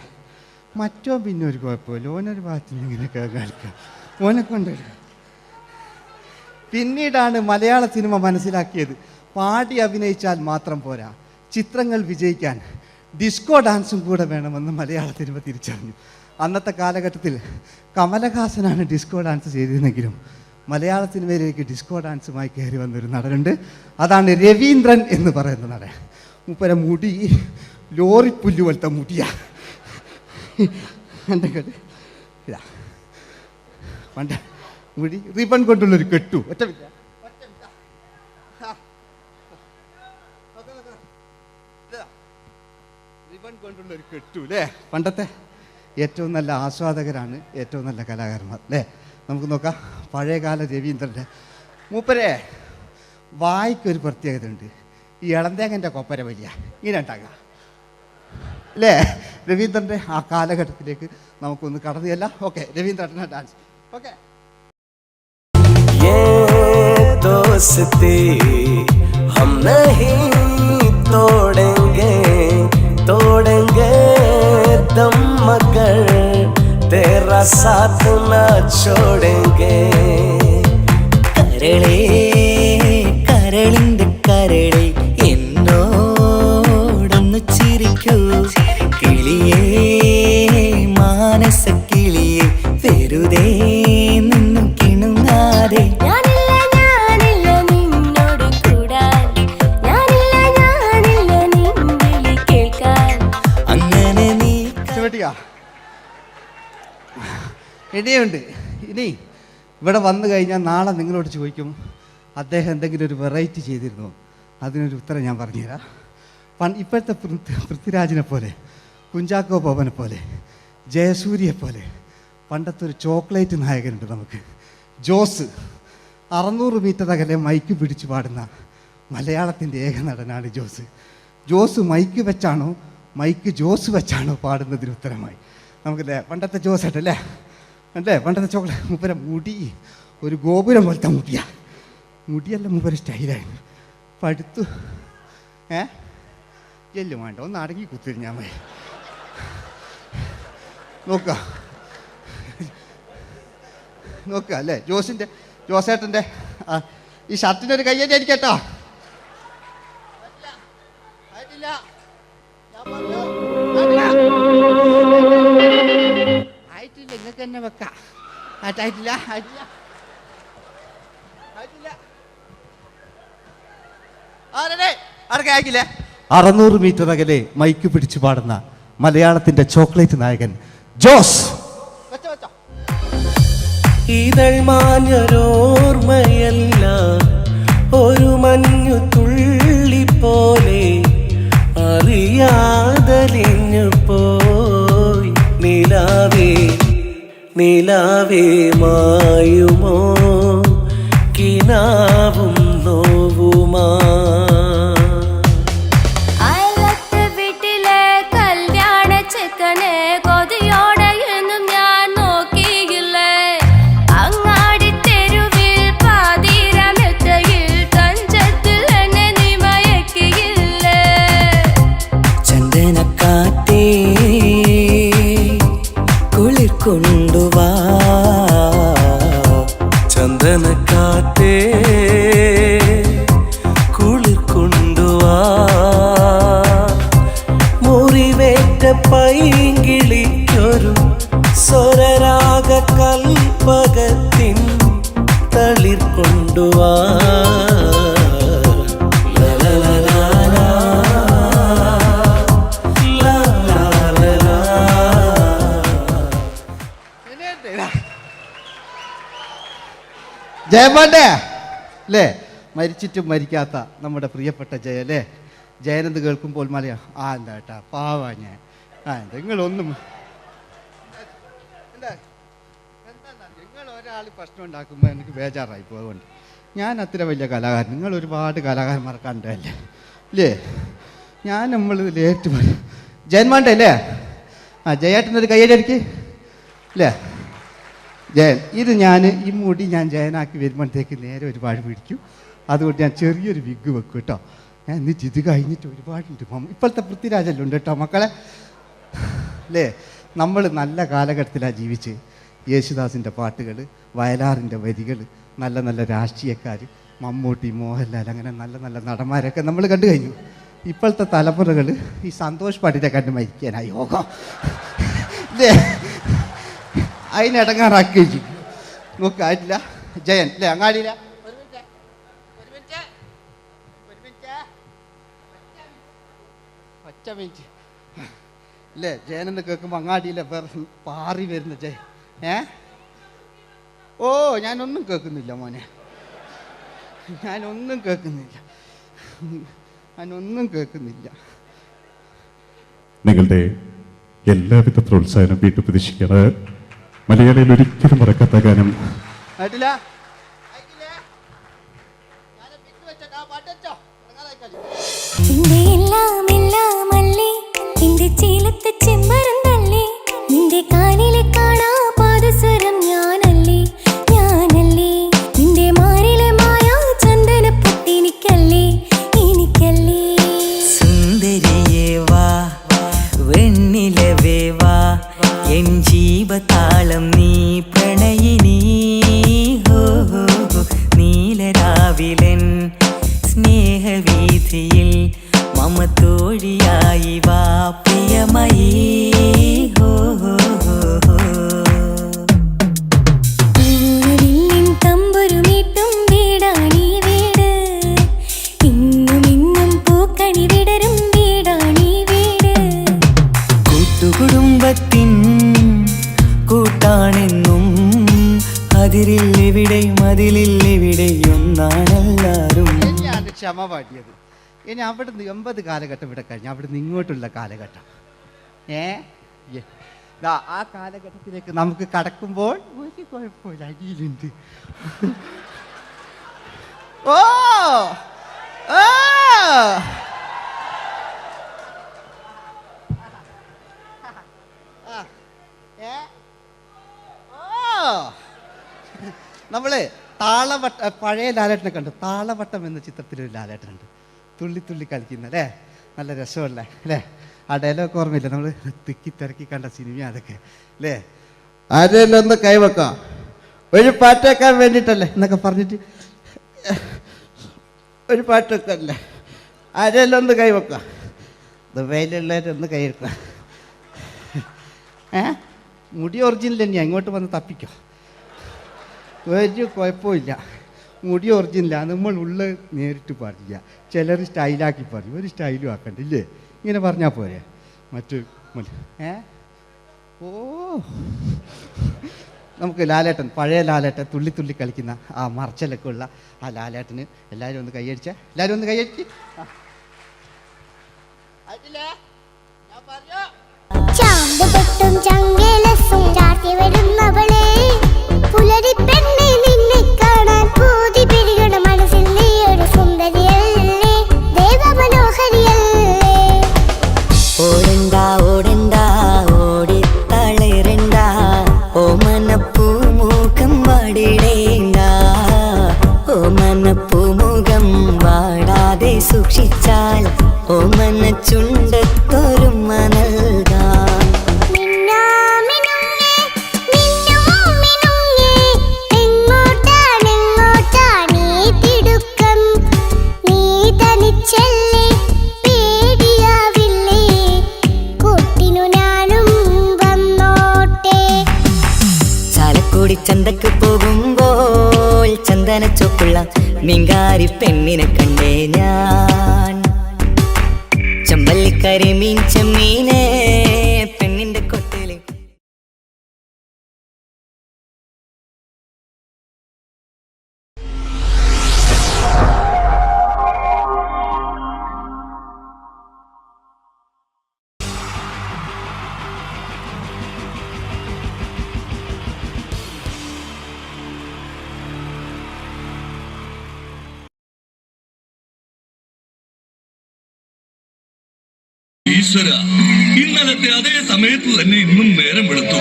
[SPEAKER 5] മറ്റോ പിന്നെ ഒരു കുഴപ്പമില്ല, ഓനൊരു ഭാഗത്ത് നിന്ന് ഇങ്ങനെയൊക്കെ കളിക്കാം, ഓനെ കൊണ്ടുവരും. പിന്നീടാണ് മലയാള സിനിമ മനസ്സിലാക്കിയത് പാടി അഭിനയിച്ചാൽ മാത്രം പോരാ, ചിത്രങ്ങൾ വിജയിക്കാൻ ഡിസ്കോ ഡാൻസും കൂടെ വേണമെന്ന് മലയാള സിനിമ തിരിച്ചറിഞ്ഞു. അന്നത്തെ കാലഘട്ടത്തിൽ കമലഹാസനാണ് ഡിസ്കോ ഡാൻസ് ചെയ്തിരുന്നെങ്കിലും മലയാള സിനിമയിലേക്ക് ഡിസ്കോ ഡാൻസുമായി കയറി വന്നൊരു നടനുണ്ട്. അതാണ് രവീന്ദ്രൻ എന്ന് പറയുന്ന നടൻ. മൂപ്പര മുടി ലോറിപ്പുല്ല് പോലത്തെ മുടിയാ. എൻ്റെ കണ്ട് ഇതാ പണ്ട് മുടി റിബൺ കൊണ്ടുള്ളൊരു കെട്ടു. ഒറ്റ റിബൺ കൊണ്ടുള്ളൊരു കെട്ടു അല്ലേ. പണ്ടത്തെ ഏറ്റവും നല്ല ആസ്വാദകരാണ് ഏറ്റവും നല്ല കലാകാരന്മാർ അല്ലേ. നമുക്ക് നോക്കാം പഴയകാല രവീന്ദ്രൻ്റെ. മൂപ്പരെ വായിക്കൊരു പ്രത്യേകത ഉണ്ട്. ഈ ഇളന്തേങ്ങൻ്റെ കൊപ്പര വലിയ ഇങ്ങനെ ഉണ്ടാകുക അല്ലേ. രവീന്ദ്രൻ്റെ ആ കാലഘട്ടത്തിലേക്ക് നമുക്കൊന്ന് കടന്നു ചെല്ലാം. ഓക്കെ, രവീന്ദ്രൻ്റെ ഡാൻസ്. ഓക്കെ.
[SPEAKER 6] ये दोस्ती हम नहीं तोड़ेंगे तोड़ेंगे दम मगर तेरा साथ न छोड़ेंगे കരളേ കരളിന്റെ കരളേ എന്നോടൊന്ന് ചിരിക്കൂ കിളിയേ മാനസ കിളിയേ വെറുതെ നിന്നും കിണുങ്ങാതെ
[SPEAKER 7] ഞാനില്ല നിന്നോട് കൂടാൻ ഞാനില്ല നിൻ വിളി കേൾക്കാൻ
[SPEAKER 6] അങ്ങനെ നീ
[SPEAKER 5] ഇനിയുണ്ട്. ഇനി ഇവിടെ വന്നു കഴിഞ്ഞാൽ നാളെ നിങ്ങളോട് ചോദിക്കും അദ്ദേഹം എന്തെങ്കിലും ഒരു വെറൈറ്റി ചെയ്തിരുന്നോ. അതിനൊരു ഉത്തരം ഞാൻ പറഞ്ഞുതരാം. ഇപ്പോഴത്തെ പൃഥ്വിരാജിനെ പോലെ, കുഞ്ചാക്കോ ബോബനെ പോലെ, ജയസൂര്യയെ പോലെ പണ്ടത്തെ ഒരു ചോക്ലേറ്റ് നായകനുണ്ട് നമുക്ക്, ജോസ്. 600 മീറ്റർ അകലെ മൈക്ക് പിടിച്ച് പാടുന്ന മലയാളത്തിൻ്റെ ഏക നടനാണ് ജോസ്. ജോസ് മൈക്ക് വെച്ചാണോ മൈക്ക് ജോസ് വെച്ചാണോ പാടുന്നതിന് ഉത്തരമായി നമുക്കല്ലേ പണ്ടത്തെ ജോസ് ആയിട്ടല്ലേ അല്ലേ. പണ്ടത്തെ ചോക്ലേറ്റ് മൂപ്പര മുടി ഒരു ഗോപുരം പോലത്തെ മുടിയാ. മുടിയല്ല മൂപ്പര സ്റ്റൈലായിരുന്നു. പടുത്തു എല്ലും വേണ്ട ഒന്ന് അടങ്ങി കുത്തിരിഞ്ഞാൽ മതി. നോക്കുക അല്ലേ ജോസേട്ടൻ്റെ ഈ ഷർട്ടിൻ്റെ ഒരു കയ്യടി അടിക്കട്ടോ. ആയിട്ടില്ല, നിങ്ങൾക്ക് തന്നെ വെക്കാം. ആയിട്ടില്ല. 600 മീറ്റർ അകലെ മൈക്ക് പിടിച്ചു പാടുന്ന മലയാളത്തിന്റെ ചോക്ലേറ്റ് നായകൻ ജോസ്.
[SPEAKER 6] ഇതൾ മാഞ്ഞൊരോർമ്മയല്ല ഒരു മഞ്ഞു തുള്ളി പോലെ അറിയാതലിഞ്ഞു പോയി നിലാവേ മായുമോ കിനാവും നോവുമാ
[SPEAKER 7] വീട്ടിലെ കല്യാണ ചെക്കനെ കൊതിയോടെ എന്നും ഞാൻ നോക്കിയില്ലേ. അങ്ങാടി തെരുവിൽ പാതിരമെത്തയിൽ തഞ്ചത്തിൽ എന്നെ നീ മയക്കിയില്ലേ.
[SPEAKER 6] ചന്ദനക്കാറ്റേ കുളിർ കൊണ്ടുവാ ചന്ദനക്കാറ്റേ കുളിർ കൊണ്ടുവാ മുറിവേറ്റ പൈങ്കിളിക്കൊരു സ്വരരാഗ കൽപ്പകത്തിൻ തളിർ കൊണ്ടുവാ.
[SPEAKER 5] ജയമോൻ്റെ അല്ലേ, മരിച്ചിട്ടും മരിക്കാത്ത നമ്മുടെ പ്രിയപ്പെട്ട ജയ അല്ലേ. ജയനെന്ന് കേൾക്കുമ്പോൾ മലയാ എന്താ കേട്ടാ പാവാ ഞാൻ. നിങ്ങളൊന്നും നിങ്ങൾ ഒരാൾ പ്രശ്നം ഉണ്ടാക്കുമ്പോൾ എനിക്ക് ബേജാറായി പോകുന്നുണ്ട്. ഞാൻ അത്ര വലിയ കലാകാരൻ, നിങ്ങൾ ഒരുപാട് കലാകാരന്മാരെ കണ്ടല്ലേ അല്ലേ. നമ്മൾ ലേറ്റ് പറയും ജയന്മാൻ്റെ അല്ലേ. ജയേട്ടനൊരു കയ്യടിക്ക് അല്ലേ. ജയൻ ഇത് ഈ മുടി ഞാൻ ജയനാക്കി വരുമ്പോഴത്തേക്ക് നേരെ ഒരുപാട് പിടിക്കും. അതുകൊണ്ട് ഞാൻ ചെറിയൊരു വിഗ് വെക്കും കേട്ടോ. ഞാൻ എന്നിട്ട് ഇത് കഴിഞ്ഞിട്ട് ഒരുപാടുണ്ട്. ഇപ്പോഴത്തെ പൃഥ്വിരാജെല്ലാം ഉണ്ട് കേട്ടോ മക്കളെ അല്ലേ. നമ്മൾ നല്ല കാലഘട്ടത്തിലാണ് ജീവിച്ച്. യേശുദാസിൻ്റെ പാട്ടുകൾ, വയലാറിൻ്റെ വരികൾ, നല്ല നല്ല രാഷ്ട്രീയക്കാർ, മമ്മൂട്ടി, മോഹൻലാൽ, അങ്ങനെ നല്ല നല്ല നടന്മാരൊക്കെ നമ്മൾ കണ്ടു കഴിഞ്ഞു ഇപ്പോഴത്തെ തലമുറകൾ ഈ സന്തോഷ് പാട്ടിനെ കണ്ട് മരിക്കാനായി യോഗം അതിനിടങ്ങാറാക്കി വെച്ചു നോക്കായിട്ടില്ല. ജയൻ അല്ലേ അങ്ങാടിയില്ല ഒറ്റ മിനിറ്റ് അല്ലേ ജയനെന്ന് കേൾക്കുമ്പോൾ അങ്ങാടിയിലെ വേറെ പാറി വരുന്ന ജയൻ. ഓ ഞാനൊന്നും കേൾക്കുന്നില്ല മോനെ, ഞാനൊന്നും കേൾക്കുന്നില്ല.
[SPEAKER 9] നിങ്ങളുടെ എല്ലാവിധ പ്രോത്സാഹനം വീണ്ടും പ്രതീക്ഷിക്കാറ്. മലയാളിയിൽ ഒരിക്കലും മറക്കാത്ത ഗാനം
[SPEAKER 7] നിന്റെ കാലിലെ കാണാ പാദസരം ഞാനല്ലേ ഞാനല്ലേ നിന്റെ മാറിലെ മായാ ചന്ദന പൊട്ടിനിക്കല്ലേ എനിക്കല്ലേ
[SPEAKER 6] സുന്ദരിയേ വാ വെണ്ണിലവേ വാ എൻ ജീവതാളം നീ പ്രണയിനി ഹോ ഹോ ഹോ നീലരാവിലൻ സ്നേഹവീഥിയിൽ മമ തോഴിയായി വാ പ്രിയമയീ ഹോ ഹോ ഹോ ഹോ
[SPEAKER 7] പൂവില്ലിൻ തമ്പുരുമീട്ടും വീടാണീ വീട് ഇന്നും ഇന്നും പൂക്കണി വിടരും വീടാണീ വീട്
[SPEAKER 6] കൂട്ടുകുടുംബത്തിൻ കൂട്ടാണെന്നും അതിരില്ലെവിടെ മതിലില്ലെവിടെ ഒന്നാണെല്ലാരും.
[SPEAKER 5] തന്നെയാണ് ക്ഷമ പാടിയത്. ഇനി അവിടുന്ന് 80 കാലഘട്ടം ഇവിടെ കഴിഞ്ഞു, അവിടുന്ന് ഇങ്ങോട്ടുള്ള കാലഘട്ടം ആ കാലഘട്ടത്തിലേക്ക് നമുക്ക് കടക്കുമ്പോൾ ഒരു കുഴപ്പമില്ല, അടിയിലുണ്ട്. ഓ ഓ നമ്മള് താളവട്ട പഴയ ലാലേട്ടനെ കണ്ടു. താളവട്ടം എന്ന ചിത്രത്തിലൊരു ലാലേട്ടനുണ്ട്, തുള്ളി തുള്ളി കളിക്കുന്ന അല്ലേ, നല്ല രസമല്ല അല്ലേ? ആ ഡയലോഗ് ഓർമ്മയില്ല, നമ്മൾ തിക്കി തിരക്കി കണ്ട സിനിമ അതൊക്കെ അല്ലേ? ആരെല്ലാം ഒന്ന് കൈവെക്കാം, ഒരു പാട്ട് വെക്കാൻ വേണ്ടിയിട്ടല്ലേ എന്നൊക്കെ പറഞ്ഞിട്ട് ഒരു പാട്ട് വെക്കല്ലേ, ആരെല്ലാം ഒന്ന് കൈവെക്കാം, ദുബൈയിലുള്ളവരൊന്ന് കൈവെക്കാം. മുടി ഒറിജിനൽ തന്നെയാണ്, ഇങ്ങോട്ട് വന്ന് തപ്പിക്കോ, ഒരു കുഴപ്പമില്ല. മുടി ഒറിജിനലാണ്, നമ്മൾ ഉള്ള നേരിട്ട് പറയില്ല. ചിലർ സ്റ്റൈലാക്കി പറയും, ഒരു സ്റ്റൈലും ആക്കണ്ടില്ലേ, ഇങ്ങനെ പറഞ്ഞാൽ പോരെ. മറ്റു ഓ നമുക്ക് ലാലേട്ടൻ, പഴയ ലാലേട്ടൻ, തുള്ളി തുള്ളി കളിക്കുന്ന ആ മറച്ചലൊക്കെ ഉള്ള ആ ലാലേട്ടന് എല്ലാവരും ഒന്ന് കൈയടിച്ചേ, എല്ലാവരും ഒന്ന് കൈയടിച്ച്.
[SPEAKER 8] ചാമ്പ് പൊട്ടും ചങ്കേലസും ചാർത്തി വരുന്നവളെ പുലരി പെണ്ണെ നിന്നെ കാണാൻ പൂതി പിരികണ മനസ്സിൽ നീ ഒരു സുന്ദരിയല്ലേ, ദേവമനോഹരിയല്ലേ.
[SPEAKER 6] ഓടണ്ട ഓടണ്ട ഓടിത്തളരണ്ട ഓമനപ്പൂമുഖം വാടിടേണ്ട ഓമനപ്പൂമുഖം വാടാതെ സൂക്ഷിച്ചാൽ ഓമന ചുണ്ടത്തൊരുമ നൽകാം. ചന്തക്ക് പോകുമ്പോൾ ചന്ദന ചോപ്പുള്ള മീൻകാരി പെണ്ണിനെ കണ്ടേ ഞാൻ. ചമ്പല്ലിക്കരി മീൻ ചെമ്മീനെ പെണ്ണിന്റെ കൊട്ടയില്.
[SPEAKER 10] ഈശ്വര, ഇന്നലത്തെ അതേ സമയത്ത് തന്നെ ഇന്നും നേരം വെളുത്തു.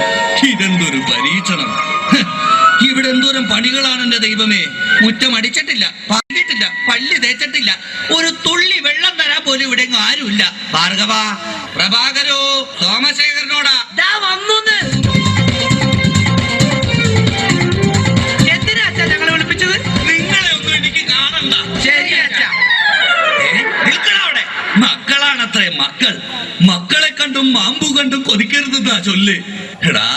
[SPEAKER 10] ഇതെന്തൊരു പരീക്ഷണം! ഇവിടെ എന്തോരം പണികളാണ് എന്റെ ദൈവമേ. മുറ്റം അടിച്ചിട്ടില്ല, പറഞ്ഞിട്ടില്ല, പള്ളി തേച്ചിട്ടില്ല, ഒരു തുള്ളി വെള്ളം തരാൻ പോലും ഇവിടെ ആരുമില്ല. ഭാർഗവ, പ്രഭാകരോ, സോമശേഖരനോടാ എന്തിനാ അച്ഛാ ഞങ്ങളെ വിളിപ്പിച്ചത്? നിങ്ങളെ ഒന്നും എനിക്ക് കാണണ്ട. ശരി അച്ഛാ, നിൽക്കണ അവിടെ. കണ്ടും കൊതിക്കരുതെന്നാ ചൊല്ല്. എടാ,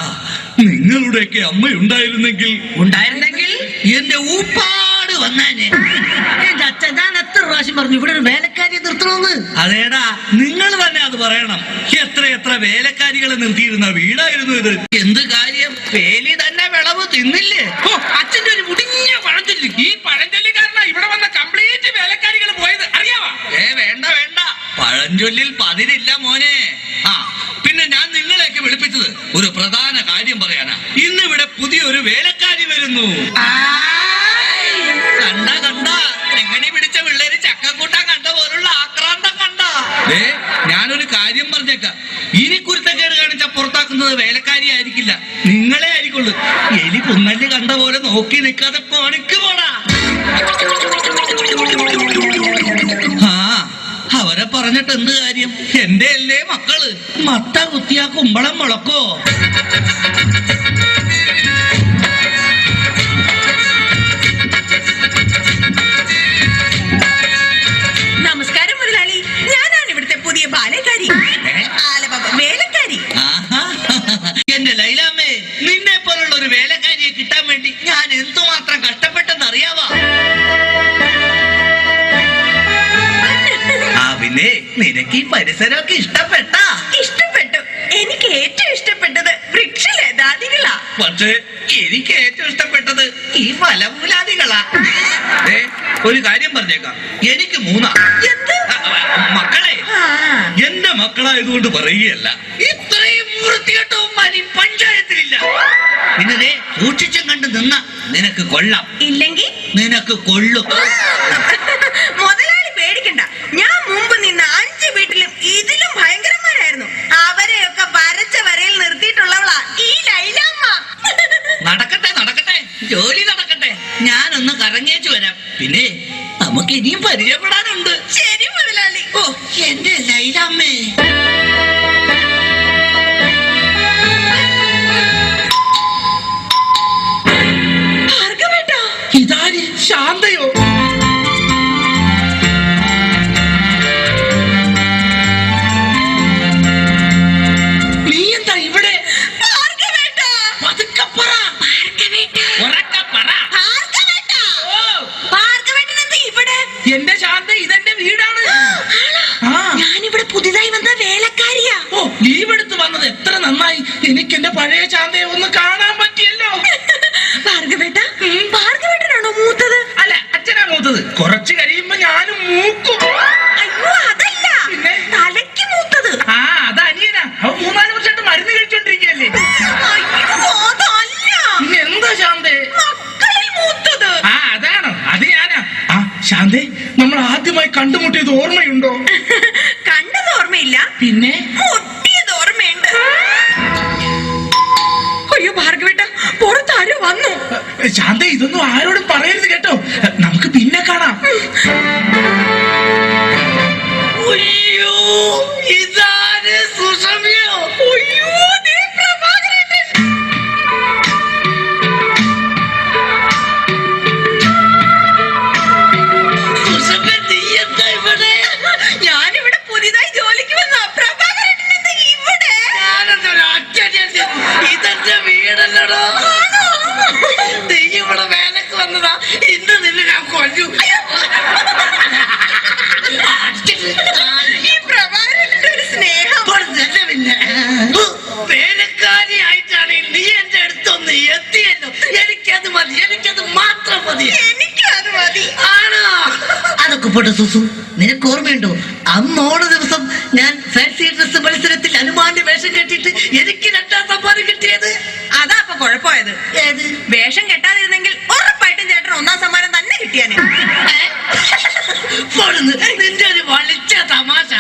[SPEAKER 10] നിങ്ങളുടെയൊക്കെ അമ്മയുണ്ടായിരുന്നെങ്കിൽ എന്റെ ഊപ്പാട് വന്നാനെ.
[SPEAKER 6] എന്റെ അച്ഛൻ ഞാൻ എത്ര പ്രാവശ്യം പറഞ്ഞു ഇവിടെ ഒരു വേലക്കാരിയെ നിർത്തണമെന്ന്.
[SPEAKER 10] അതേടാ, നിങ്ങൾ തന്നെ അത് പറയണം. എത്ര വേലക്കാരികളെ നിർത്തിയിരുന്ന വീടായിരുന്നു ഇത്. എന്ത് കാര്യം, വേലി തന്നെ വിളവ് തിന്നില്ലേ?
[SPEAKER 3] അച്ഛന്റെ ഒരു മുടിഞ്ഞ പഴഞ്ചൊല്ലി. ഈ പഴഞ്ചൊല്ലി കാരണം ഇവിടെ വന്ന കംപ്ലീറ്റ് വേലക്കാരികൾ പോയത് അറിയാവാ?
[SPEAKER 10] വേണ്ട പഴഞ്ചൊല്ലിൽ പതിരില്ല മോനെ. പിന്നെ ഞാൻ നിങ്ങളെയൊക്കെ വിളിപ്പിച്ചത് ഒരു പ്രധാന കാര്യം പറയാനാ. ഇന്നിവിടെ പുതിയൊരു വേലക്കാരി വരുന്നു. കണ്ട എങ്ങനെ പിടിച്ച പിള്ളേര് ചക്കക്കൂട്ടാൻ കണ്ട പോലുള്ള ആക്രാന്തം കണ്ട. ഞാനൊരു കാര്യം പറഞ്ഞേക്കാം, ഇനി കുരുത്തക്കേട് കാണിച്ച പുറത്താക്കുന്നത് വേലക്കാരി ആയിരിക്കില്ല, നിങ്ങളെ ആയിരിക്കുള്ളൂ. എലി പുന്നല് കണ്ട പോലെ നോക്കി നിൽക്കാതെ പണിക്ക് പോടാ. അവരെ പറഞ്ഞിട്ട് എന്ത് കാര്യം? എന്റെ അല്ലേ മക്കള്. മത്ത കുത്തിയാ കുമ്പളം മുളക്കോ?
[SPEAKER 6] നമസ്കാരം മുതലാളി, ഞാനാണ് ഇവിടുത്തെ പുതിയ ബാലക്കാരി, വേലക്കാരി.
[SPEAKER 10] എന്റെ ലൈലാമ്മേ, നിന്നെ പോലുള്ള ഒരു വേലക്കാരിയെ കിട്ടാൻ വേണ്ടി ഞാൻ എന്തുമാത്രം കഷ്ടപ്പെട്ടെന്ന് അറിയാവാ. പിന്നെ നിനക്ക് ഈ പരിസരമൊക്കെ ഇഷ്ടപ്പെട്ടു.
[SPEAKER 6] എനിക്ക് ഏറ്റവും ഇഷ്ടപ്പെട്ടത് വൃക്ഷലതാദികളാ.
[SPEAKER 10] പക്ഷേ എനിക്ക് ഏറ്റവും ഇഷ്ടപ്പെട്ടത് ഈ ഫലമൂലാദികളാ. ഒരു കാര്യം പറഞ്ഞേക്കാം, എനിക്ക് 3 മക്കളെ. എന്റെ മക്കളായതുകൊണ്ട് പറയുകയല്ല, ഇത്രയും വൃത്തികെട്ടവന്മാർ ഈ പഞ്ചായത്തിലില്ല. പിന്നെ സൂക്ഷിച്ചും കണ്ട് നിന്ന നിനക്ക് കൊള്ളാം,
[SPEAKER 6] ഇല്ലെങ്കിൽ
[SPEAKER 10] നിനക്ക് കൊള്ളും.
[SPEAKER 6] മുതലാളി പേടിക്കണ്ട, ഞാൻ മുമ്പ് നിന്ന 5 വീട്ടിലും ഇതിലും ഭയങ്കരന്മാരായിരുന്നു. അവരെയൊക്കെ വരച്ച വരയിൽ നിർത്തിയിട്ടുള്ളവളാ ഈ ലൈലാമ്മ.
[SPEAKER 10] നടക്കട്ടെ, ജോലി നടക്കട്ടെ. ഞാനൊന്ന് കറങ്ങിയേച്ചു വരാം. പിന്നെ നമുക്ക് ഇനിയും പരിചയപ്പെടാനുണ്ട്.
[SPEAKER 6] ശരി മുതലാളി.
[SPEAKER 10] ഓ എന്റെ ലൈലാമ്മേ.
[SPEAKER 6] ഭാർഗവേട്ടാ,
[SPEAKER 3] ഇതാര്? ശാന്തയോ? നീ എന്താ ഇവിടെ?
[SPEAKER 6] ഭാർഗവേട്ടാ,
[SPEAKER 3] പതുക്കെ പറ. ഉറക്കെ പറ.
[SPEAKER 6] ഭാർഗവേട്ടൻ എന്താ ഇവിടെ?
[SPEAKER 3] എന്റെ ശാന്ത, ഇതെന്റെ വീടാണ്.
[SPEAKER 6] ഞാനിവിടെ പുതിയതായി വന്ന വേലക്കാരിയാ.
[SPEAKER 3] ഓ, ലീവ് എടുത്ത് വന്നത് എത്ര നന്നായി. എനിക്ക് എന്റെ പഴയ ശാന്തയെ ഒന്ന് കാണാൻ പറ്റിയല്ലോ.
[SPEAKER 6] ഭാർഗവേട്ടനാണോ മൂത്തത്?
[SPEAKER 3] അല്ല, അച്ഛനാ മൂത്തത്. കുറച്ച് കഴിയുമ്പോ ഞാനും മൂക്കും.
[SPEAKER 6] അയ്യോ, അതല്ല,
[SPEAKER 3] പിന്നെ
[SPEAKER 6] തലയ്ക്ക് മൂത്തത്.
[SPEAKER 3] അത് അനിയനാ. അവൻ 3-4 വർഷമായിട്ട് മരുന്ന് കഴിച്ചോണ്ടിരിക്കല്ലേ. പിന്നെ എന്താ ശാന്തേ?
[SPEAKER 6] മക്കളിൽ മൂത്തത്.
[SPEAKER 3] അതാണോ? അത് ഞാനാ. ശാന്തേ, നമ്മൾ ആദ്യമായി കണ്ടുമുട്ടിയത് ഓർമ്മയുണ്ടോ?
[SPEAKER 6] കണ്ടത് ഓർമ്മയില്ല,
[SPEAKER 3] പിന്നെ
[SPEAKER 6] മുട്ടിയത് ഓർമ്മയുണ്ട്. അയ്യോ ഭാർഗവേട്ട, പുറത്താരോ വന്നു.
[SPEAKER 3] ശാന്തേ, ഇതൊന്നും ആരോടും പറയരുത് കേട്ടോ. നമുക്ക് പിന്നെ കാണാം.
[SPEAKER 10] അയ്യോ, ഇതാണ് സുഷമ്യോ.
[SPEAKER 6] അയ്യോ, ദേ പ്രഭാകരേട്ടൻ.
[SPEAKER 10] സുഷമ്യ, നീ എന്താ ഇവിടെ?
[SPEAKER 6] ഞാനിവിടെ പുതിയതായി ജോലിക്ക് വന്ന പ്രഭാകരേട്ടൻ എന്താ ഇവിടെ?
[SPEAKER 10] ഇതെന്റെ വീടല്ലടോ. നീ ഇവിടെ വേലക്ക് വന്നതാ. ഇന്ന് നിന്നെ ഞാൻ കൊല്ലു.
[SPEAKER 6] ഈ പ്രഭാകരേട്ടന്റെ ഒരു സ്നേഹം.
[SPEAKER 10] പിന്നെ വേലക്കാരിയായിട്ടാണെങ്കിൽ നീ എന്റെ അടുത്തൊന്ന് എത്തിയല്ലോ. എനിക്കത് മതി, എനിക്കത് മാത്രം മതി.
[SPEAKER 6] എനിക്കത് മതി.
[SPEAKER 10] ആണോ? അതൊക്കെ പോട്ടെ സുസു, നിനക്ക് ഓർമ്മയുണ്ടോ അന്ന് ഓണ ദിവസം ഞാൻ ഫാൻസി ഡ്രസ് മത്സരത്തിൽ ഹനുമാന്റെ വേഷം കെട്ടിയിട്ട് എനിക്ക് 2ാം സമ്മാനം കിട്ടിയത്?
[SPEAKER 6] അതാ അപ്പൊ കുഴപ്പമായത്.
[SPEAKER 10] ഏത്?
[SPEAKER 6] വേഷം കെട്ടാതിരുന്നെങ്കിൽ ഉറപ്പായിട്ടും ചേട്ടൻ 1ാം സമ്മാനം തന്നെ കിട്ടിയാനെ.
[SPEAKER 10] നിന്റെ ഒരു വളിച്ച തമാശ.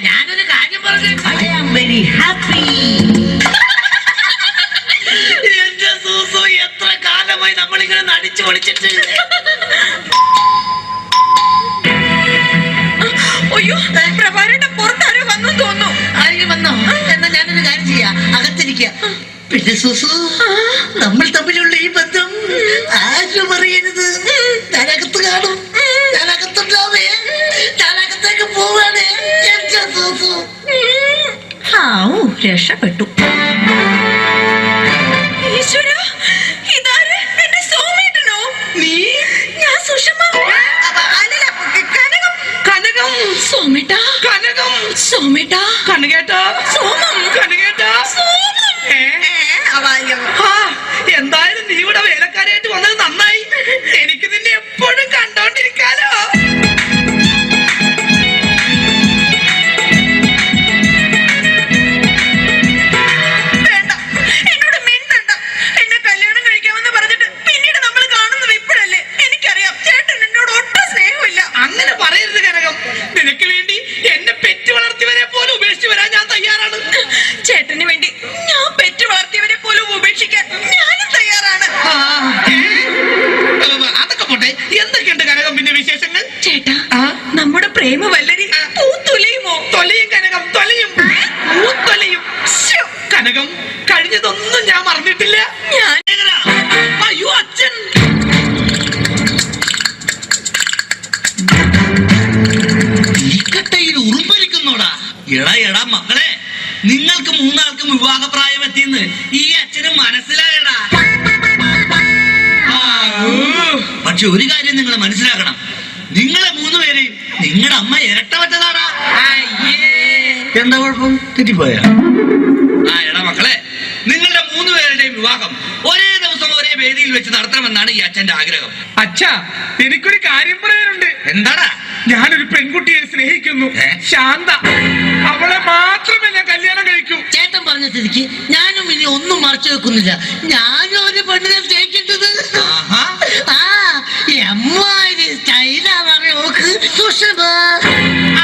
[SPEAKER 10] ഞാനൊരു കാര്യം പറഞ്ഞു. I am very happy. എന്റെ സൂസു, എത്ര കാലമായി നമ്മളിങ്ങനെ നടിച്ചു പൊളിച്ചിട്ട്.
[SPEAKER 6] അയ്യോ, പ്രഭാകരേട്ടൻ പുറത്താരോ വന്നു തോന്നുന്നു.
[SPEAKER 10] ആരെങ്കിലും വന്നോ? എന്നാ ഞാനൊരു കാര്യം ചെയ്യാം, അകത്തിരിക്കുക. പിന്നെ സുസു, നമ്മൾ തമ്മിലുള്ള ഈ ബന്ധം ആരും അറിയരുത്. ഞാനകത്ത് കാണും, ഞാനകത്തുണ്ടാവേ, ഞാനകത്തേക്ക് പോവാണേ എന്റെ സുസു.
[SPEAKER 6] ഹാവൂ, രക്ഷപ്പെട്ടു. ഈശ്വരാ, ഇതാര്? എന്റെ സോമേട്ടനോ? നീ? ഞാൻ സുഷമ. അല്ലല്ല, കനകം. കനകം. സോമേട്ടാ. കനകം. സോമേട്ടാ. കനകേട്ടാ. സോമം. കനകേട്ടാ. സോമം.
[SPEAKER 10] എന്തായാലും നീ ഇവിടെ വേലക്കാരായിട്ട് വന്നത് നന്നായി. എനിക്ക് നിന്നെ എപ്പോഴും കണ്ടോണ്ടിരിക്കാലോ. അങ്ങനെ പറയരുത് കനകം. നിനക്ക് വേണ്ടി എന്നെ പെറ്റ് വളർത്തിയവരെ പോലും ഉപേക്ഷിച്ച് വരാൻ ഞാൻ തയ്യാറാണ്.
[SPEAKER 6] ചേട്ടന് വേണ്ടി ഞാൻ പെറ്റ് വളർത്തിയവരെ പോലും ഉപേക്ഷിക്കാൻ ഞാനും തയ്യാറാണ്.
[SPEAKER 10] അതൊക്കെ പോട്ടെ, എന്തൊക്കെയുണ്ട് കനകം പിന്നെ വിശേഷങ്ങൾ?
[SPEAKER 6] ചേട്ടാ, നമ്മുടെ പ്രേമവല്ലരി പൂത്തൊലയുമോ?
[SPEAKER 10] തൊലയും കനകം, തൊലയും. പൂത്തൊലയും. കനകം, കഴിഞ്ഞതൊന്നും ഞാൻ മറന്നിട്ടില്ല.
[SPEAKER 6] ഞാൻ
[SPEAKER 10] അയ്യോ അച്ഛൻ.
[SPEAKER 11] ഇക്കട്ടയിൽ ഉറുമ്പരിക്കുന്നോടാ. എടാ മക്കളെ, നിങ്ങൾക്ക് മൂന്നാൾക്കും വിവാഹപ്രായം എത്തിയെന്ന് ഈ അച്ഛന് മനസ്സിലായടാ. പക്ഷെ ഒരു കാര്യം നിങ്ങൾ മനസ്സിലാക്കണം, നിങ്ങളെ മൂന്നുപേരെയും നിങ്ങളുടെ അമ്മ ഇരട്ടവറ്റതാടാ. എന്താ കുഴപ്പം? തെറ്റിപ്പോയ? എടാ മക്കളെ, നിങ്ങളുടെ മൂന്നുപേരുടെയും വിവാഹം ഒരേ ദിവസം ഒരേ വേദിയിൽ വെച്ച് നടത്തണമെന്നാണ് ഈ അച്ഛന്റെ ആഗ്രഹം.
[SPEAKER 10] അച്ഛാ, എനിക്കൊരു കാര്യം പറയാനുണ്ട്.
[SPEAKER 11] എന്താടാ?
[SPEAKER 10] ഞാനൊരു പെൺകുട്ടിയെ സ്നേഹിക്കുന്നു, ശാന്ത. അവളെ മാത്രമേ ഞാൻ കല്യാണം കഴിക്കൂ.
[SPEAKER 11] ചേട്ടൻ പറഞ്ഞ സ്ഥിതിക്ക് ഞാനും ഇനി ഒന്നും മറച്ചു വെക്കുന്നില്ല. ഞാനും ഒരു പെണ്ണിനെ സ്നേഹിക്കുന്നത്.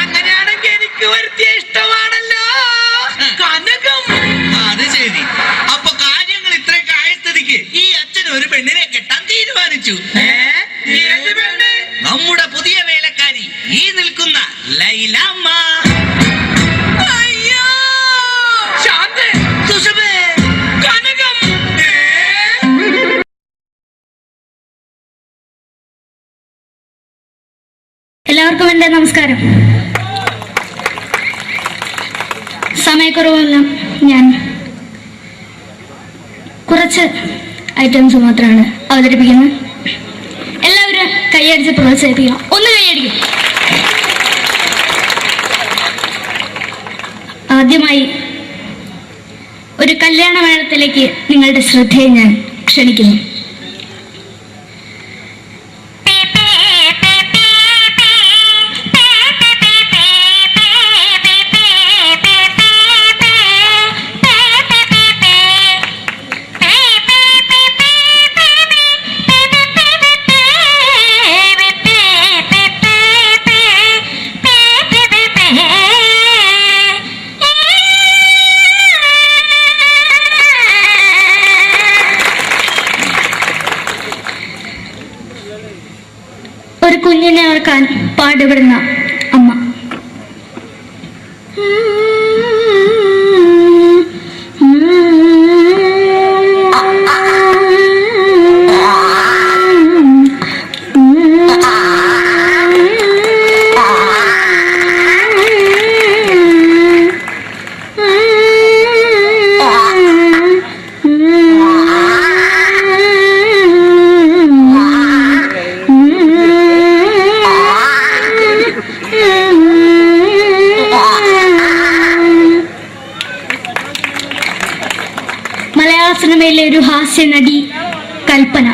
[SPEAKER 10] അങ്ങനെയാണെങ്കിൽ എനിക്ക് വരുത്തിയ ഇഷ്ടമാണല്ലോ കനകം.
[SPEAKER 11] അത് ശരി. അപ്പൊ കാര്യങ്ങൾ ഇത്രയൊക്കെ ആയ സ്ഥിതിക്ക് ഈ അച്ഛൻ ഒരു പെണ്ണിനെ കെട്ടാൻ തീരുമാനിച്ചു.
[SPEAKER 10] ഏത് പെണ്ണ്?
[SPEAKER 11] നമ്മുടെ പുതിയ വേലക്കാരി, ഈ നിൽക്കുന്ന ലൈലാമ്മ.
[SPEAKER 10] ശാന്തേ,
[SPEAKER 11] സുഷമേ,
[SPEAKER 10] കനകം.
[SPEAKER 7] എല്ലാവർക്കും എൻ്റെ നമസ്കാരം. സമയക്കുറവെല്ലാം ഞാൻ കുറച്ച് ഐറ്റംസ് മാത്രമാണ് അവതരിപ്പിക്കുന്നത്. എല്ലാവരും കൈയടിച്ച് പ്രോത്സാഹിപ്പിക്കണം. ഒന്ന് കൈയടിക്കും. ആദ്യമായി ഒരു കല്യാണ മേളത്തിലേക്ക് നിങ്ങളുടെ ശ്രദ്ധയെ ഞാൻ ക്ഷണിക്കുന്നു. ഒരു കുഞ്ഞിനെ ഓർക്കാൻ പാടുപെടുന്ന അമ്മ. മലയാള സിനിമയിലെ ഒരു ഹാസ്യ നടി കൽപ്പന.